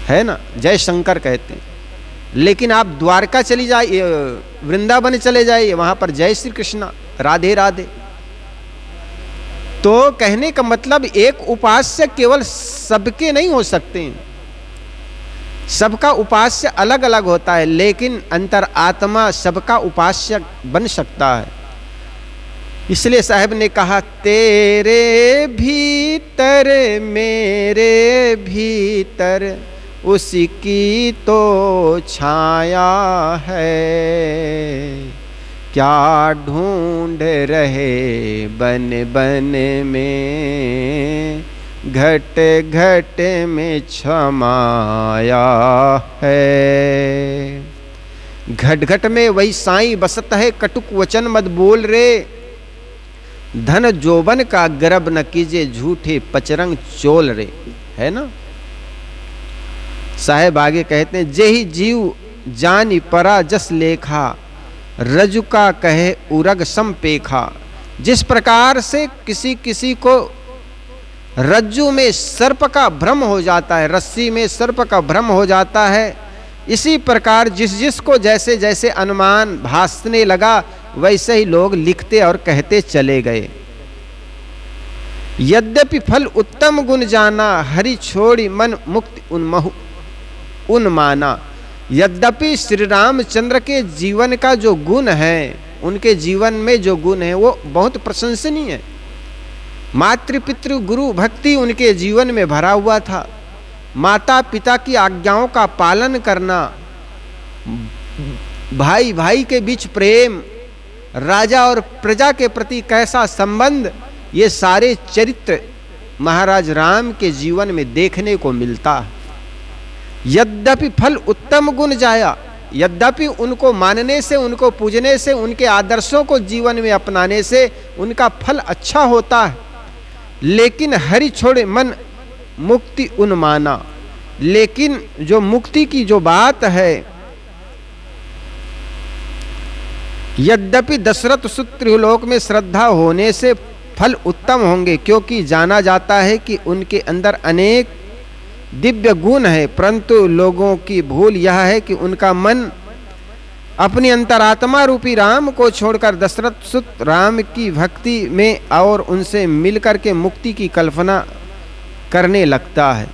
है ना, जय शंकर कहते हैं। लेकिन आप द्वारका चली जाइए, वृंदावन चले जाइए, वहाँ पर जय श्री कृष्ण, राधे राधे। तो कहने का मतलब एक उपास्य केवल सबके नहीं हो सकते, सबका उपास्य अलग अलग होता है, लेकिन अंतर आत्मा सबका उपास्य बन सकता है। इसलिए साहब ने कहा, तेरे भीतर मेरे भीतर उसकी तो छाया है, क्या ढूंढ रहे बन बन में, घट घट में छमाया है। घट घट में वही साईं बसत है, कटुक वचन मत बोल रे, धन जोबन का गर्भ न कीजे, झूठे पचरंग चोल रे, है ना। साहेब आगे कहते हैं, जेहि जीव जानी परा जस लेखा, रजु का कहे उरग संपेखा। जिस प्रकार से किसी किसी को रज्जु में सर्प का भ्रम हो जाता है, रस्सी में सर्प का भ्रम हो जाता है, इसी प्रकार जिस जिसको जैसे जैसे अनुमान भासने लगा वैसे ही लोग लिखते और कहते चले गए। यद्यपि फल उत्तम गुण जाना, हरि छोड़ी मन मुक्ति उन्माना। यद्यपि श्री रामचंद्र के जीवन का जो गुण है, उनके जीवन में जो गुण है वो बहुत प्रशंसनीय है। मातृ पितृ गुरु भक्ति उनके जीवन में भरा हुआ था। माता पिता की आज्ञाओं का पालन करना, भाई भाई के बीच प्रेम, राजा और प्रजा के प्रति कैसा संबंध, ये सारे चरित्र महाराज राम के जीवन में देखने को मिलता है। यद्यपि फल उत्तम गुण जाया, यद्यपि उनको मानने से, उनको पूजने से, उनके आदर्शों को जीवन में अपनाने से उनका फल अच्छा होता है, लेकिन हरि छोड़े मन मुक्ति उन्माना। लेकिन जो मुक्ति की जो बात है, यद्यपि दशरथ सुत्रिलोक में श्रद्धा होने से फल उत्तम होंगे, क्योंकि जाना जाता है कि उनके अंदर अनेक दिव्य गुण है, परंतु लोगों की भूल यह है कि उनका मन अपनी अंतरात्मा रूपी राम को छोड़कर दशरथ सुत राम की भक्ति में और उनसे मिलकर के मुक्ति की कल्पना करने लगता है।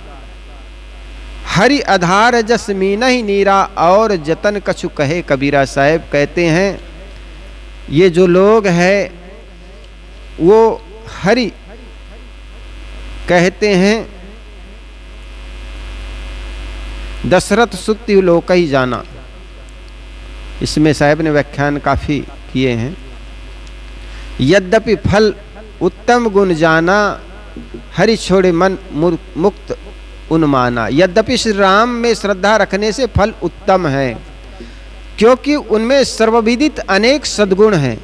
हरि आधार जस मीनहि नीरा, और जतन कछु कहे कबीरा। साहेब कहते हैं, ये जो लोग हैं वो हरि कहते हैं, दशरथ सुत लोक ही जाना। इसमें साहब ने व्याख्यान काफी किए हैं। यद्यपि फल उत्तम गुण जाना, हरि छोड़े मन मुक्त उन्माना। यद्यपि श्री राम में श्रद्धा रखने से फल उत्तम है, क्योंकि उनमें सर्वविदित अनेक सद्गुण हैं,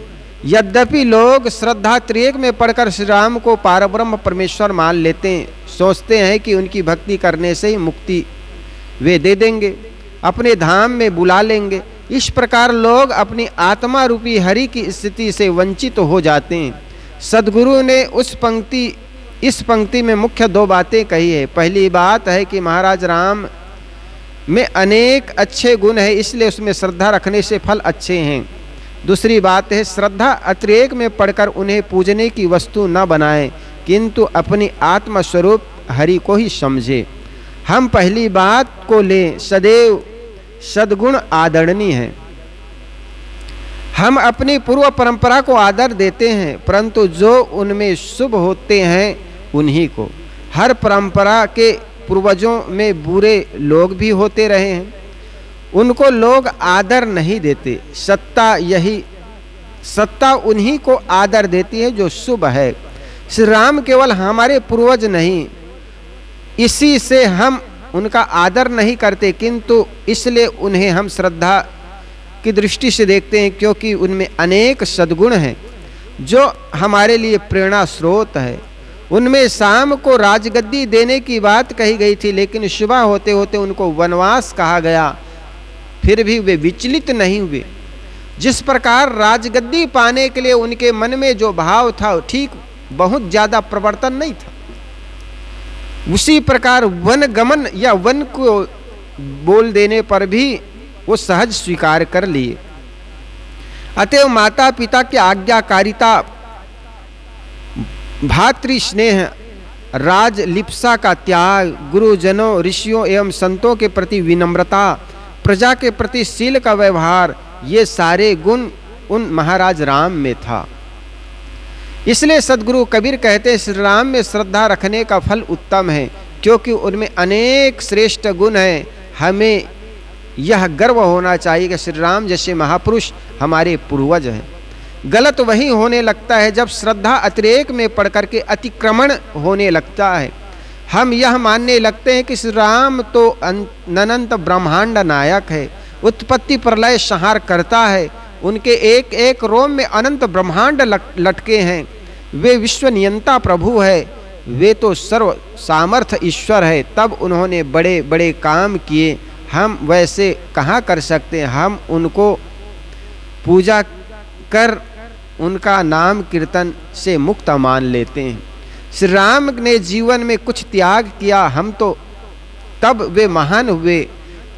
यद्यपि लोग श्रद्धा त्रिएक में पढ़कर श्री राम को पारब्रह्म परमेश्वर मान लेते हैं, सोचते हैं कि उनकी भक्ति करने से ही मुक्ति वे दे देंगे, अपने धाम में बुला लेंगे। इस प्रकार लोग अपनी आत्मा रूपी हरि की स्थिति से वंचित हो जाते हैं। सद्गुरु ने इस पंक्ति में मुख्य दो बातें कही है। पहली बात है कि महाराज राम में अनेक अच्छे गुण है, इसलिए उसमें श्रद्धा रखने से फल अच्छे हैं। दूसरी बात है, श्रद्धा अतिरेक में पढ़कर उन्हें पूजने की वस्तु न बनाएं, किंतु अपनी आत्म स्वरूप हरि को ही समझे। हम पहली बात को लें, सदैव सद्गुण आदरणीय है। हम अपनी पूर्व परंपरा को आदर देते हैं, परंतु जो उनमें शुभ होते हैं उन्हीं को। हर परंपरा के पूर्वजों में बुरे लोग भी होते रहे हैं, उनको लोग आदर नहीं देते। सत्ता उन्हीं को आदर देती है जो शुभ है। श्री राम केवल हमारे पूर्वज नहीं, इसी से हम उनका आदर नहीं करते, किंतु इसलिए उन्हें हम श्रद्धा की दृष्टि से देखते हैं, क्योंकि उनमें अनेक सद्गुण हैं जो हमारे लिए प्रेरणा स्रोत है। उनमें शाम को राजगद्दी देने की बात कही गई थी, लेकिन सुबह होते होते उनको वनवास कहा गया, फिर भी वे विचलित नहीं हुए। जिस प्रकार राजगद्दी पाने के लिए उनके मन में जो भाव था, ठीक बहुत ज़्यादा प्रवर्तन नहीं था, उसी प्रकार वन गमन या वन को बोल देने पर भी वो सहज स्वीकार कर लिए। अतएव माता पिता की आज्ञाकारिता, भातृ स्नेह, राजलिप्सा का त्याग, गुरुजनों ऋषियों एवं संतों के प्रति विनम्रता, प्रजा के प्रति शील का व्यवहार, ये सारे गुण उन महाराज राम में था। इसलिए सद्गुरु कबीर कहते हैं, श्री राम में श्रद्धा रखने का फल उत्तम है, क्योंकि उनमें अनेक श्रेष्ठ गुण हैं। हमें यह गर्व होना चाहिए कि श्री राम जैसे महापुरुष हमारे पूर्वज हैं। गलत वही होने लगता है जब श्रद्धा अतिरेक में पढ़ करके अतिक्रमण होने लगता है। हम यह मानने लगते हैं कि श्री राम तो अनंत ब्रह्मांड नायक है, उत्पत्ति प्रलय संहार करता है, उनके एक एक रोम में अनंत ब्रह्मांड लटके हैं, वे विश्व नियंता प्रभु है, वे तो सर्व सामर्थ्य ईश्वर है, तब उन्होंने बड़े बड़े काम किए, हम वैसे कहाँ कर सकते हैं। हम उनको पूजा कर उनका नाम कीर्तन से मुक्त मान लेते हैं। श्री राम ने जीवन में कुछ त्याग किया, हम तो तब वे महान हुए,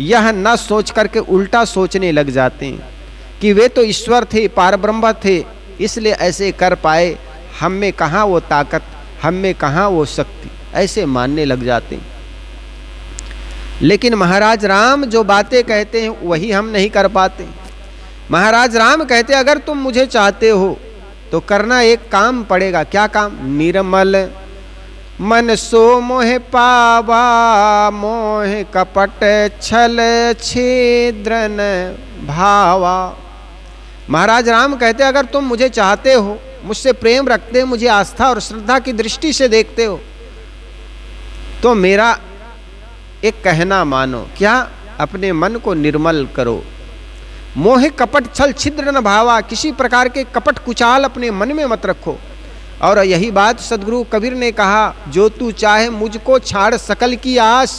यह न सोच करके उल्टा सोचने लग जाते हैं कि वे तो ईश्वर थे, पारब्रह्म थे, इसलिए ऐसे कर पाए, हम में कहाँ वो ताकत, हम में कहाँ वो शक्ति, ऐसे मानने लग जाते हैं। लेकिन महाराज राम जो बातें कहते हैं वही हम नहीं कर पाते। महाराज राम कहते अगर तुम मुझे चाहते हो तो करना एक काम पड़ेगा। क्या काम? निर्मल मन सो मोह पावा, मोह कपट छल छिद्रन भावा। महाराज राम कहते अगर तुम मुझे चाहते हो, मुझसे प्रेम रखते हो, मुझे आस्था और श्रद्धा की दृष्टि से देखते हो, तो मेरा एक कहना मानो। क्या? अपने मन को निर्मल करो। मोह कपट छल छिद्र न भावा, किसी प्रकार के कपट कुचाल अपने मन में मत रखो। और यही बात सदगुरु कबीर ने कहा, जो तू चाहे मुझको छाड़ सकल की आस।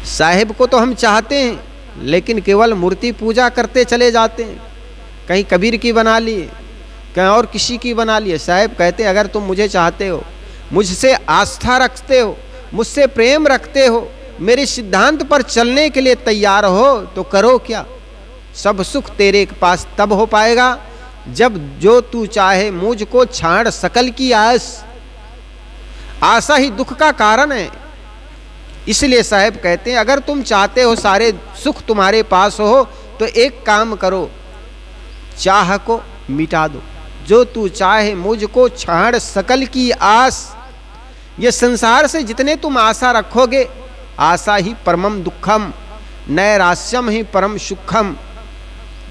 साहिब को तो हम चाहते हैं, लेकिन केवल मूर्ति पूजा करते चले जाते हैं। कहीं कबीर की बना लिए, कहीं और किसी की बना लिए। साहिब कहते हैं अगर तुम मुझे चाहते हो, मुझसे आस्था रखते हो, मुझसे प्रेम रखते हो, मेरे सिद्धांत पर चलने के लिए तैयार हो, तो करो क्या? सब सुख तेरे पास तब हो पाएगा जब जो तू चाहे मुझको छाड़ सकल की आस। आशा ही दुख का कारण है। इसलिए साहब कहते हैं अगर तुम चाहते हो सारे सुख तुम्हारे पास हो, तो एक काम करो, चाह को मिटा दो। जो तू चाहे मुझको छाड़ सकल की आस। ये संसार से जितने तुम आशा रखोगे, आशा ही परमम दुखम, नैराश्यम ही परम सुखम।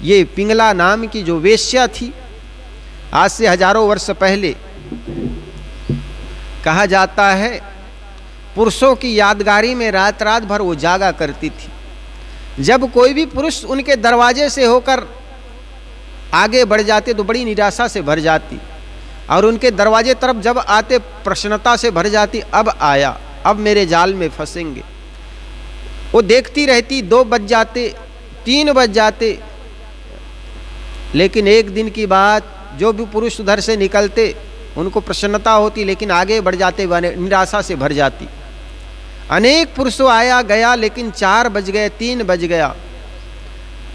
ये पिंगला नाम की जो वेश्या थी, आज से हजारों वर्ष पहले, कहा जाता है पुरुषों की यादगारी में रात रात भर वो जागा करती थी। जब कोई भी पुरुष उनके दरवाजे से होकर आगे बढ़ जाते तो बड़ी निराशा से भर जाती, और उनके दरवाजे तरफ जब आते प्रसन्नता से भर जाती, अब आया, अब मेरे जाल में फंसेंगे। वो देखती रहती, 2 बज जाते, 3 बज जाते, लेकिन एक दिन की बात, जो भी पुरुष उधर से निकलते उनको प्रसन्नता होती, लेकिन आगे बढ़ जाते निराशा से भर जाती। अनेक पुरुषों आया गया, लेकिन 4 बज गए, 3 बज गया,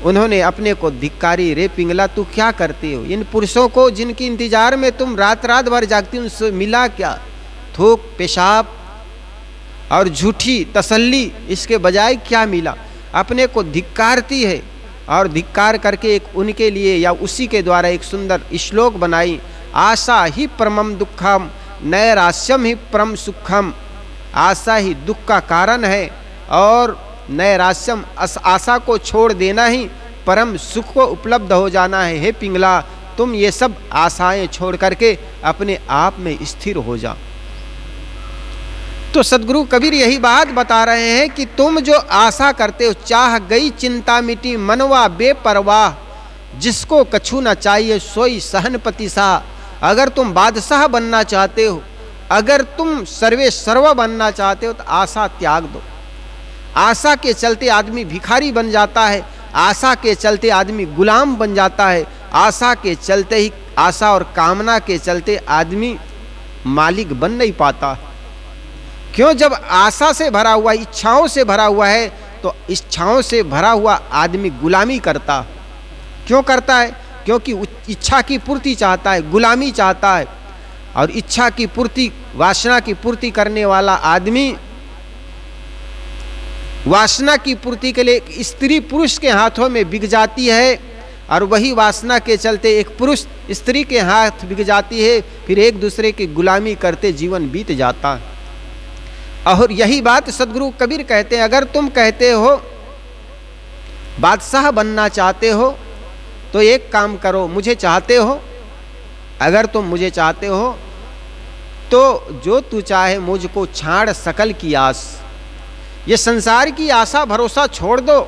उन्होंने अपने को धिक्कारी, रे पिंगला तू क्या करते हो? इन पुरुषों को जिनकी इंतजार में तुम रात रात भर जागती, उनसे मिला क्या? थूक, पेशाब और झूठी तसल्ली, इसके बजाय क्या मिला? अपने को धिक्कारती है, और धिक्कार करके एक उनके लिए या उसी के द्वारा एक सुंदर श्लोक बनाई, आशा ही परमम दुखम नैराश्यम ही परम सुखम। आशा ही दुख का कारण है, और नैराश्यम आशा को छोड़ देना ही परम सुख को उपलब्ध हो जाना है। हे पिंगला, तुम ये सब आशाएं छोड़ करके अपने आप में स्थिर हो जा। तो सदगुरु कबीर यही बात बता रहे हैं कि तुम जो आशा करते हो, चाह गई चिंता मिटी मनवा बेपरवाह, जिसको कछु न चाहिए सोई सहनपति सा। अगर तुम बादशाह बनना चाहते हो, अगर तुम सर्वे सर्व बनना चाहते हो, तो आशा त्याग दो। आशा के चलते आदमी भिखारी बन जाता है, आशा के चलते आदमी गुलाम बन जाता है, आशा के चलते ही, आशा और कामना के चलते आदमी मालिक बन नहीं पाता। क्यों? जब आशा से भरा हुआ, इच्छाओं से भरा हुआ है, तो इच्छाओं से भरा हुआ आदमी गुलामी करता। क्यों करता है? क्योंकि इच्छा की पूर्ति चाहता है, गुलामी चाहता है। और इच्छा की पूर्ति, वासना की पूर्ति करने वाला आदमी वासना की पूर्ति के लिए स्त्री पुरुष के हाथों में बिक जाती है, और वही वासना के चलते एक पुरुष स्त्री के हाथ बिक जाती है, फिर एक दूसरे की गुलामी करते जीवन बीत जाता है। और यही बात सदगुरु कबीर कहते हैं, अगर तुम कहते हो बादशाह बनना चाहते हो, तो एक काम करो, मुझे चाहते हो, अगर तुम मुझे चाहते हो तो जो तू चाहे मुझको छाड़ सकल की आस। ये संसार की आशा भरोसा छोड़ दो,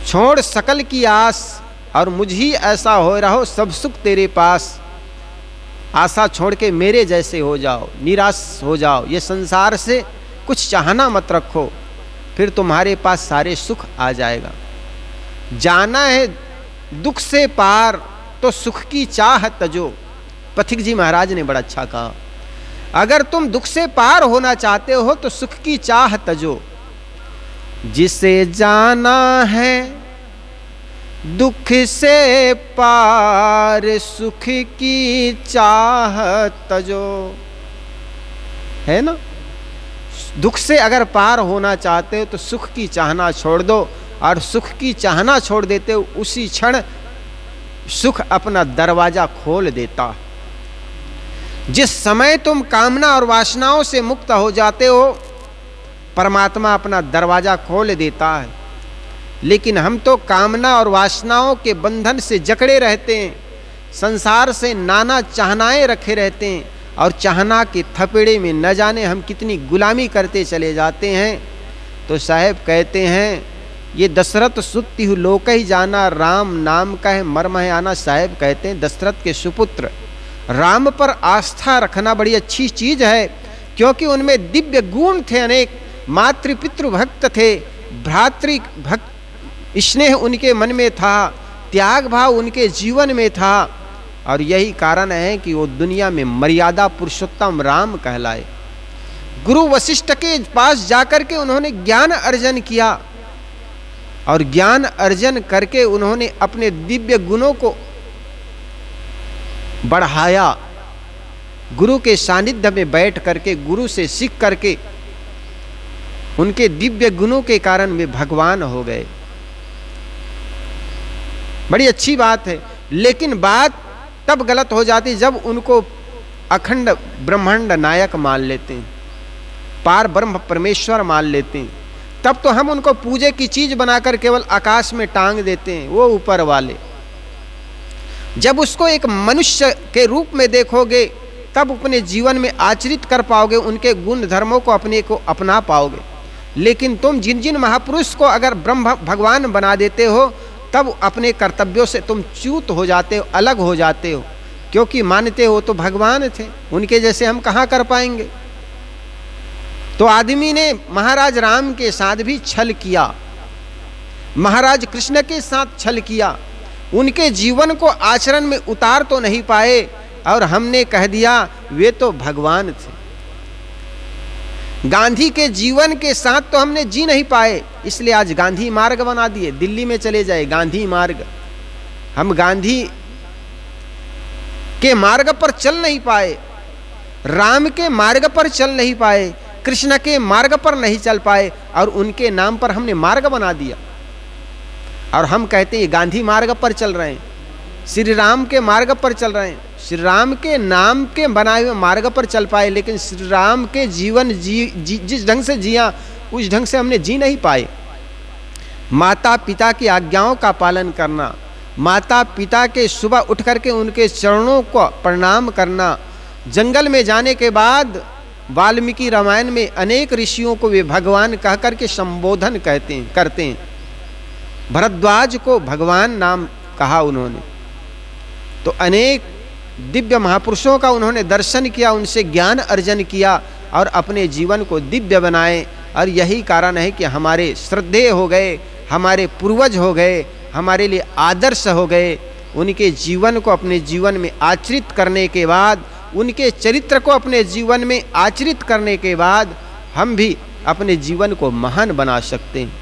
छोड़ सकल की आस, और मुझ ही ऐसा हो रहो सब सुख तेरे पास। आशा छोड़ के मेरे जैसे हो जाओ, निराश हो जाओ, ये संसार से कुछ चाहना मत रखो, फिर तुम्हारे पास सारे सुख आ जाएगा। जाना है दुख से पार, तो सुख की चाह तजो। पथिक जी महाराज ने बड़ा अच्छा कहा, अगर तुम दुख से पार होना चाहते हो तो सुख की चाह तजो। जिसे जाना है दुख से पार, सुख की चाह तजो। है ना? दुख से अगर पार होना चाहते हो तो सुख की चाहना छोड़ दो, और सुख की चाहना छोड़ देते हो, उसी क्षण सुख अपना दरवाजा खोल देता। जिस समय तुम कामना और वासनाओं से मुक्त हो जाते हो, परमात्मा अपना दरवाजा खोल देता है। लेकिन हम तो कामना और वासनाओं के बंधन से जकड़े रहते हैं, संसार से नाना चाहनाएं रखे रहते हैं, और चाहना के थपेड़े में न जाने हम कितनी गुलामी करते चले जाते हैं। तो साहेब कहते हैं, ये दशरथ सुत्ति हु लोक ही जाना, राम नाम का है मर्म है आना। साहेब कहते हैं, दशरथ के सुपुत्र राम पर आस्था रखना बड़ी अच्छी चीज है, क्योंकि उनमें दिव्य गुण थे अनेक। मातृ पितृ भक्त थे, भ्रातृ भक्त स्नेह उनके मन में था, त्याग भाव उनके जीवन में था, और यही कारण है कि वो दुनिया में मर्यादा पुरुषोत्तम राम कहलाए। गुरु वशिष्ठ के पास जाकर के उन्होंने ज्ञान अर्जन किया, और ज्ञान अर्जन करके उन्होंने अपने दिव्य गुणों को बढ़ाया। गुरु के सानिध्य में बैठ करके, गुरु से सीख करके, उनके दिव्य गुणों के कारण वे भगवान हो गए। बड़ी अच्छी बात है। लेकिन बात तब गलत हो जाती जब उनको अखंड ब्रह्मांड नायक मान लेते हैं, पार ब्रह्म परमेश्वर मान लेते हैं। तब तो हम उनको पूजे की चीज बनाकर केवल आकाश में टांग देते हैं, वो ऊपर वाले। जब उसको एक मनुष्य के रूप में देखोगे, तब अपने जीवन में आचरित कर पाओगे, उनके गुण धर्मों को अपने को अपना पाओगे। लेकिन तुम जिन जिन महापुरुष को अगर ब्रह्म भगवान बना देते हो, तब अपने कर्तव्यों से तुम च्युत हो जाते हो, अलग हो जाते हो, क्योंकि मानते हो तो भगवान थे, उनके जैसे हम कहाँ कर पाएंगे। तो आदमी ने महाराज राम के साथ भी छल किया, महाराज कृष्ण के साथ छल किया, उनके जीवन को आचरण में उतार तो नहीं पाए, और हमने कह दिया वे तो भगवान थे। गांधी के जीवन के साथ तो हमने जी नहीं पाए, इसलिए आज गांधी मार्ग बना दिए। दिल्ली में चले जाए गांधी मार्ग, हम गांधी के मार्ग पर चल नहीं पाए, राम के मार्ग पर चल नहीं पाए, कृष्ण के मार्ग पर नहीं चल पाए, और उनके नाम पर हमने मार्ग बना दिया। और हम कहते हैं गांधी मार्ग पर चल रहे हैं, श्री राम के मार्ग पर चल रहे हैं, श्री राम के नाम के बनाए हुए मार्ग पर चल पाए, लेकिन श्री राम के जीवन जिस ढंग से जिया उस ढंग से हमने जी नहीं पाए। माता पिता की आज्ञाओं का पालन करना, माता पिता के सुबह उठ करके उनके चरणों को प्रणाम करना, जंगल में जाने के बाद वाल्मीकि रामायण में अनेक ऋषियों को वे भगवान कह करके संबोधन करते हैं। भरद्वाज को भगवान नाम कहा उन्होंने, तो अनेक दिव्य महापुरुषों का उन्होंने दर्शन किया, उनसे ज्ञान अर्जन किया और अपने जीवन को दिव्य बनाए। और यही कारण है कि हमारे श्रद्धेय हो गए, हमारे पूर्वज हो गए, हमारे लिए आदर्श हो गए। उनके जीवन को अपने जीवन में आचरित करने के बाद, उनके चरित्र को अपने जीवन में आचरित करने के बाद हम भी अपने जीवन को महान बना सकते हैं।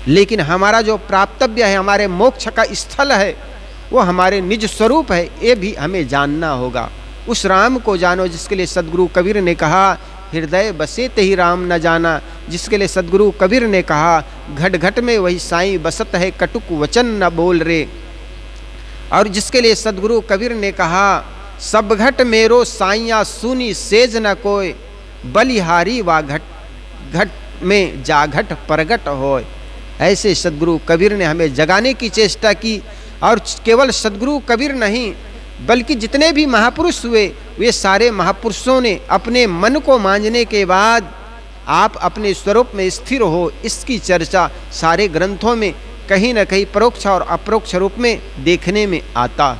लेकिन हमारा जो प्राप्तव्य है, हमारे मोक्ष का स्थल है, वो हमारे निज स्वरूप है, ये भी हमें जानना होगा। उस राम को जानो जिसके लिए सदगुरु कबीर ने कहा हृदय बसे तेहि राम न जाना, जिसके लिए सदगुरु कबीर ने कहा घट घट में वही साईं बसत है कटुक वचन न बोल रे। और जिसके लिए सदगुरु कबीर ने कहा सब घट मेरो साइया सुनी सेज न कोय, बलिहारी वा घट घट में जाघट परगट होय। ऐसे सदगुरु कबीर ने हमें जगाने की चेष्टा की। और केवल सदगुरु कबीर नहीं, बल्कि जितने भी महापुरुष हुए, वे सारे महापुरुषों ने अपने मन को मांझने के बाद आप अपने स्वरूप में स्थिर हो, इसकी चर्चा सारे ग्रंथों में कहीं न कहीं परोक्ष और अपरोक्ष रूप में देखने में आता।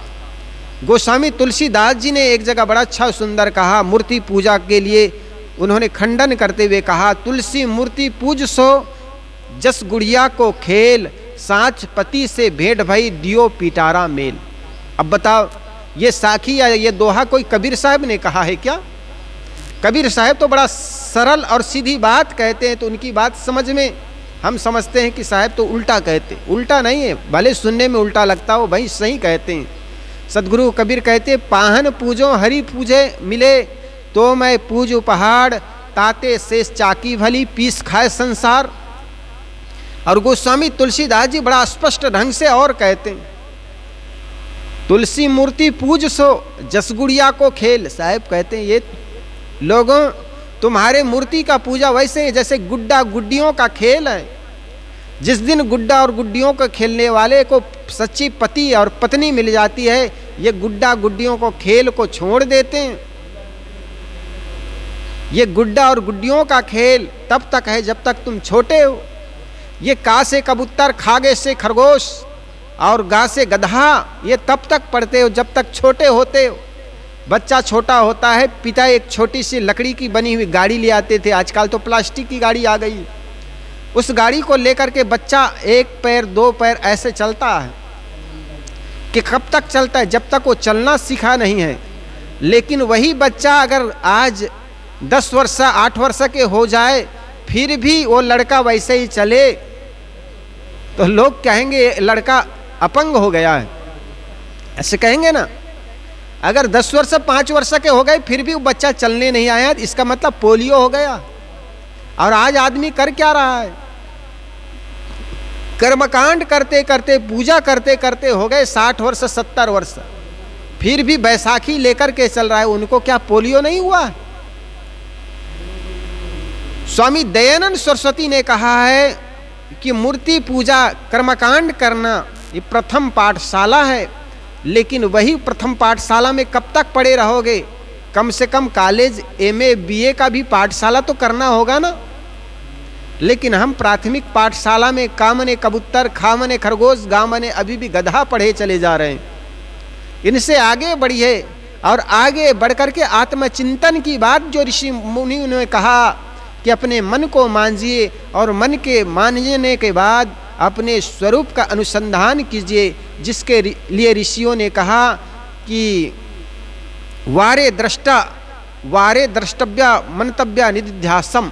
गोस्वामी तुलसीदास जी ने एक जगह बड़ा अच्छा सुंदर कहा, मूर्ति पूजा के लिए उन्होंने खंडन करते हुए कहा तुलसी मूर्ति पूज सो जस गुड़िया को खेल, साच पति से भेंट भई दियो पिटारा मेल। अब बताओ, ये साखी या ये दोहा कोई कबीर साहब ने कहा है क्या? कबीर साहब तो बड़ा सरल और सीधी बात कहते हैं, तो उनकी बात समझ में हम समझते हैं कि साहब तो उल्टा कहते। उल्टा नहीं है, भले सुनने में उल्टा लगता हो, भाई सही कहते हैं। सदगुरु कबीर कहते पाहन पूजो हरि पूजे मिले, तो मैं पूजू पहाड़ ताते शेष चाकी भली पीस खाए संसार। और गोस्वामी तुलसीदास जी बड़ा स्पष्ट ढंग से और कहते हैं तुलसी मूर्ति पूज सो जस गुड़िया को खेल। साहब कहते हैं ये लोगों तुम्हारे मूर्ति का पूजा वैसे है जैसे गुड्डा गुड्डियों का खेल है। जिस दिन गुड्डा और गुड्डियों को खेलने वाले को सच्ची पति और पत्नी मिल जाती है, ये गुड्डा गुड्डियों को खेल को छोड़ देते हैं। ये गुड्डा और गुड्डियों का खेल तब तक है जब तक तुम छोटे हो। ये का से कबूतर, खागे से खरगोश और गा से गधा, ये तब तक पढ़ते हो जब तक छोटे होते हो। बच्चा छोटा होता है, पिता एक छोटी सी लकड़ी की बनी हुई गाड़ी ले आते थे, आजकल तो प्लास्टिक की गाड़ी आ गई। उस गाड़ी को लेकर के बच्चा एक पैर दो पैर ऐसे चलता है कि कब तक चलता है? जब तक वो चलना सीखा नहीं है। लेकिन वही बच्चा अगर आज 10 वर्ष 8 वर्ष के हो जाए, फिर भी वो लड़का वैसे ही चले, तो लोग कहेंगे लड़का अपंग हो गया है, ऐसे कहेंगे ना। अगर 10 वर्ष 5 वर्ष के हो गए फिर भी वो बच्चा चलने नहीं आया, इसका मतलब पोलियो हो गया। और आज आदमी कर क्या रहा है? कर्मकांड करते करते, पूजा करते करते हो गए 60 वर्ष 70 वर्ष, फिर भी बैसाखी लेकर के चल रहा है। उनको क्या पोलियो नहीं हुआ? स्वामी दयानंद सरस्वती ने कहा है कि मूर्ति पूजा कर्मकांड करना ये प्रथम पाठशाला है, लेकिन वही प्रथम पाठशाला में कब तक पढ़े रहोगे? कम से कम कॉलेज, एमए, बीए का भी पाठशाला तो करना होगा ना। लेकिन हम प्राथमिक पाठशाला में का मने कबूतर, खा मने खरगोश, गा मने अभी भी गधा पढ़े चले जा रहे हैं। इनसे आगे बढ़िए और आगे बढ़कर के आत्मचिंतन की बात जो ऋषि मुनि ने कहा कि अपने मन को मांझिए और मन के मांझने के बाद अपने स्वरूप का अनुसंधान कीजिए, जिसके लिए ऋषियों ने कहा कि वारे द्रष्टव्या मंतव्या निधिध्यासम।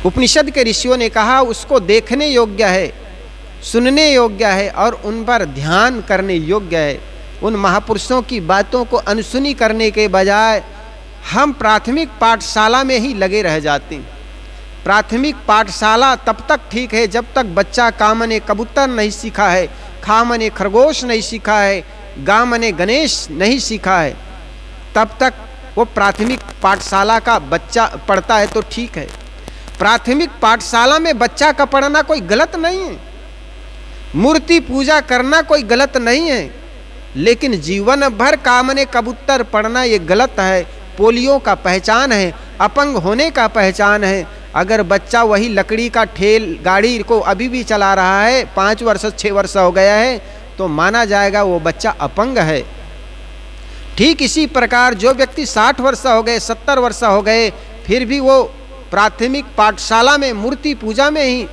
उपनिषद के ऋषियों ने कहा उसको देखने योग्य है, सुनने योग्य है और उन पर ध्यान करने योग्य है। उन महापुरुषों की बातों को अनसुनी करने के बजाय हम प्राथमिक पाठशाला में ही लगे रह जाते हैं। प्राथमिक पाठशाला तब तक ठीक है जब तक बच्चा का मने कबूतर नहीं सीखा है, खा मने खरगोश नहीं सीखा है, गा मने गणेश नहीं सीखा है, तब तक वो प्राथमिक पाठशाला का बच्चा पढ़ता है तो ठीक है। प्राथमिक पाठशाला में बच्चा का पढ़ना कोई गलत नहीं है, मूर्ति पूजा करना कोई गलत नहीं है, लेकिन जीवन भर का मने कबूतर पढ़ना ये गलत है। पोलियो का पहचान है, अपंग होने का पहचान है। अगर बच्चा वही लकड़ी का ठेल गाड़ी को अभी भी चला रहा है, 5 वर्ष 6 वर्ष हो गया है, तो माना जाएगा वो बच्चा अपंग है। ठीक इसी प्रकार जो व्यक्ति 60 वर्ष हो गए, 70 वर्ष हो गए, फिर भी वो प्राथमिक पाठशाला में मूर्ति पूजा में ही,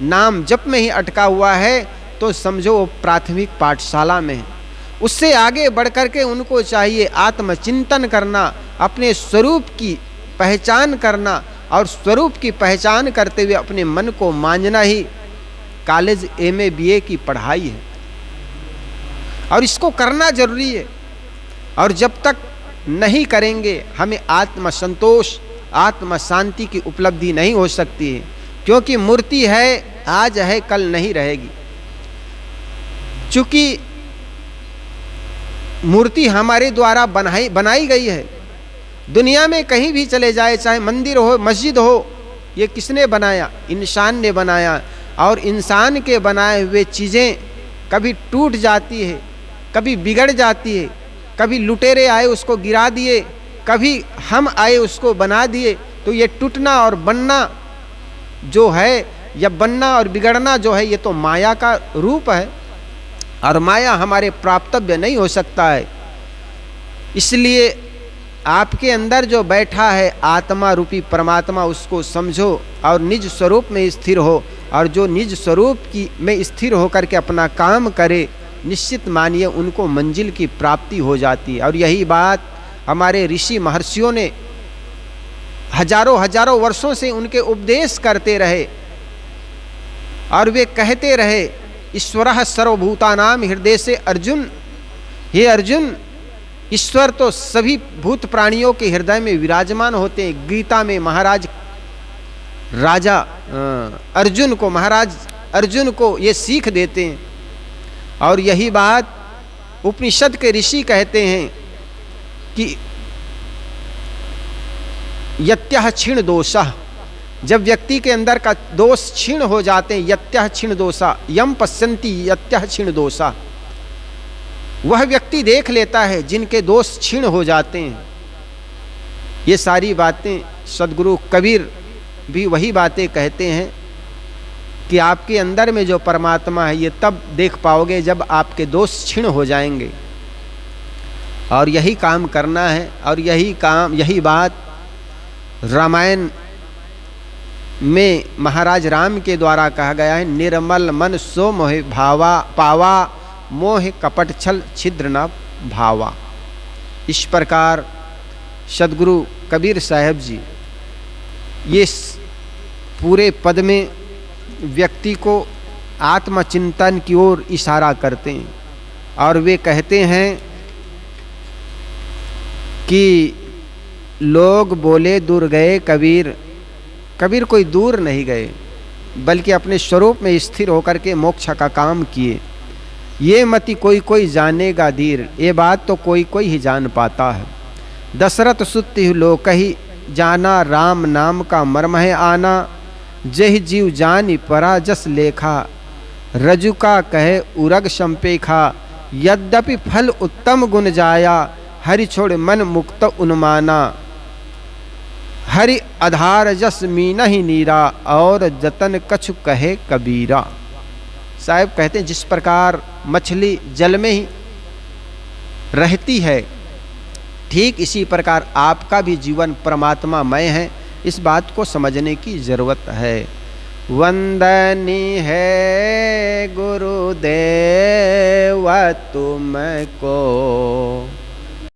नाम जप में ही अटका हुआ है, तो समझो वो प्राथमिक पाठशाला में है। उससे आगे बढ़कर के उनको चाहिए आत्मचिंतन करना, अपने स्वरूप की पहचान करना, और स्वरूप की पहचान करते हुए अपने मन को मांझना ही कॉलेज MA BA की पढ़ाई है, और इसको करना जरूरी है। और जब तक नहीं करेंगे हमें आत्म संतोष, आत्म शांति की उपलब्धि नहीं हो सकती है, क्योंकि मूर्ति है, आज है, कल नहीं रहेगी। चूंकि मूर्ति हमारे द्वारा बनाई गई है। दुनिया में कहीं भी चले जाए, चाहे मंदिर हो, मस्जिद हो, ये किसने बनाया? इंसान ने बनाया। और इंसान के बनाए हुए चीज़ें कभी टूट जाती है, कभी बिगड़ जाती है, कभी लुटेरे आए उसको गिरा दिए, कभी हम आए उसको बना दिए। तो ये टूटना और बनना जो है, या बनना और बिगड़ना जो है, ये तो माया का रूप है, और माया हमारे प्राप्तव्य नहीं हो सकता है। इसलिए आपके अंदर जो बैठा है आत्मा रूपी परमात्मा, उसको समझो और निज स्वरूप में स्थिर हो, और जो निज स्वरूप की में स्थिर होकर के अपना काम करे, निश्चित मानिए उनको मंजिल की प्राप्ति हो जाती है। और यही बात हमारे ऋषि महर्षियों ने हजारों वर्षों से उनके उपदेश करते रहे, और वे कहते रहे, ईश्वरः सर्वभूतानां हृदय से अर्जुन, हे अर्जुन, ईश्वर तो सभी भूत प्राणियों के हृदय में विराजमान होते हैं। गीता में महाराज महाराज अर्जुन को ये सीख देते हैं। और यही बात उपनिषद के ऋषि कहते हैं कि यत्यः क्षीण दोषः, जब व्यक्ति के अंदर का दोष क्षीण हो जाते हैं, यत्यः क्षीण दोषा यम पश्यन्ति यत्यः क्षीण दोषा, वह व्यक्ति देख लेता है जिनके दोष क्षीण हो जाते हैं। ये सारी बातें सदगुरु कबीर भी वही बातें कहते हैं कि आपके अंदर में जो परमात्मा है ये तब देख पाओगे जब आपके दोष क्षीण हो जाएंगे। और यही काम करना है, और यही बात रामायण में महाराज राम के द्वारा कहा गया है, निर्मल मन सो मोह पावा, मोह कपट छल छिद्र न भावा। इस प्रकार सदगुरु कबीर साहब जी ये पूरे पद में व्यक्ति को आत्मचिंतन की ओर इशारा करते हैं, और वे कहते हैं कि लोग बोले दूर गए कबीर, कबीर कोई दूर नहीं गए, बल्कि अपने स्वरूप में स्थिर होकर के मोक्ष का काम किए। ये मति कोई कोई जानेगा धीर, ये बात तो कोई कोई ही जान पाता है। दशरथ सुत लोक ही जाना, राम नाम का मर्म है आना। जय जीव जानी परा जस लेखा, रजु का कहे उरग संपेखा। यद्यपि फल उत्तम गुण जाया, हरि छोड़ मन मुक्त उन्माना। हरि आधार जस मीनहि नीरा, और जतन कछु कहे कबीरा। साहब कहते हैं जिस प्रकार मछली जल में ही रहती है, ठीक इसी प्रकार आपका भी जीवन परमात्मामय है। इस बात को समझने की जरूरत है। वंदनी है गुरुदेव तुमको,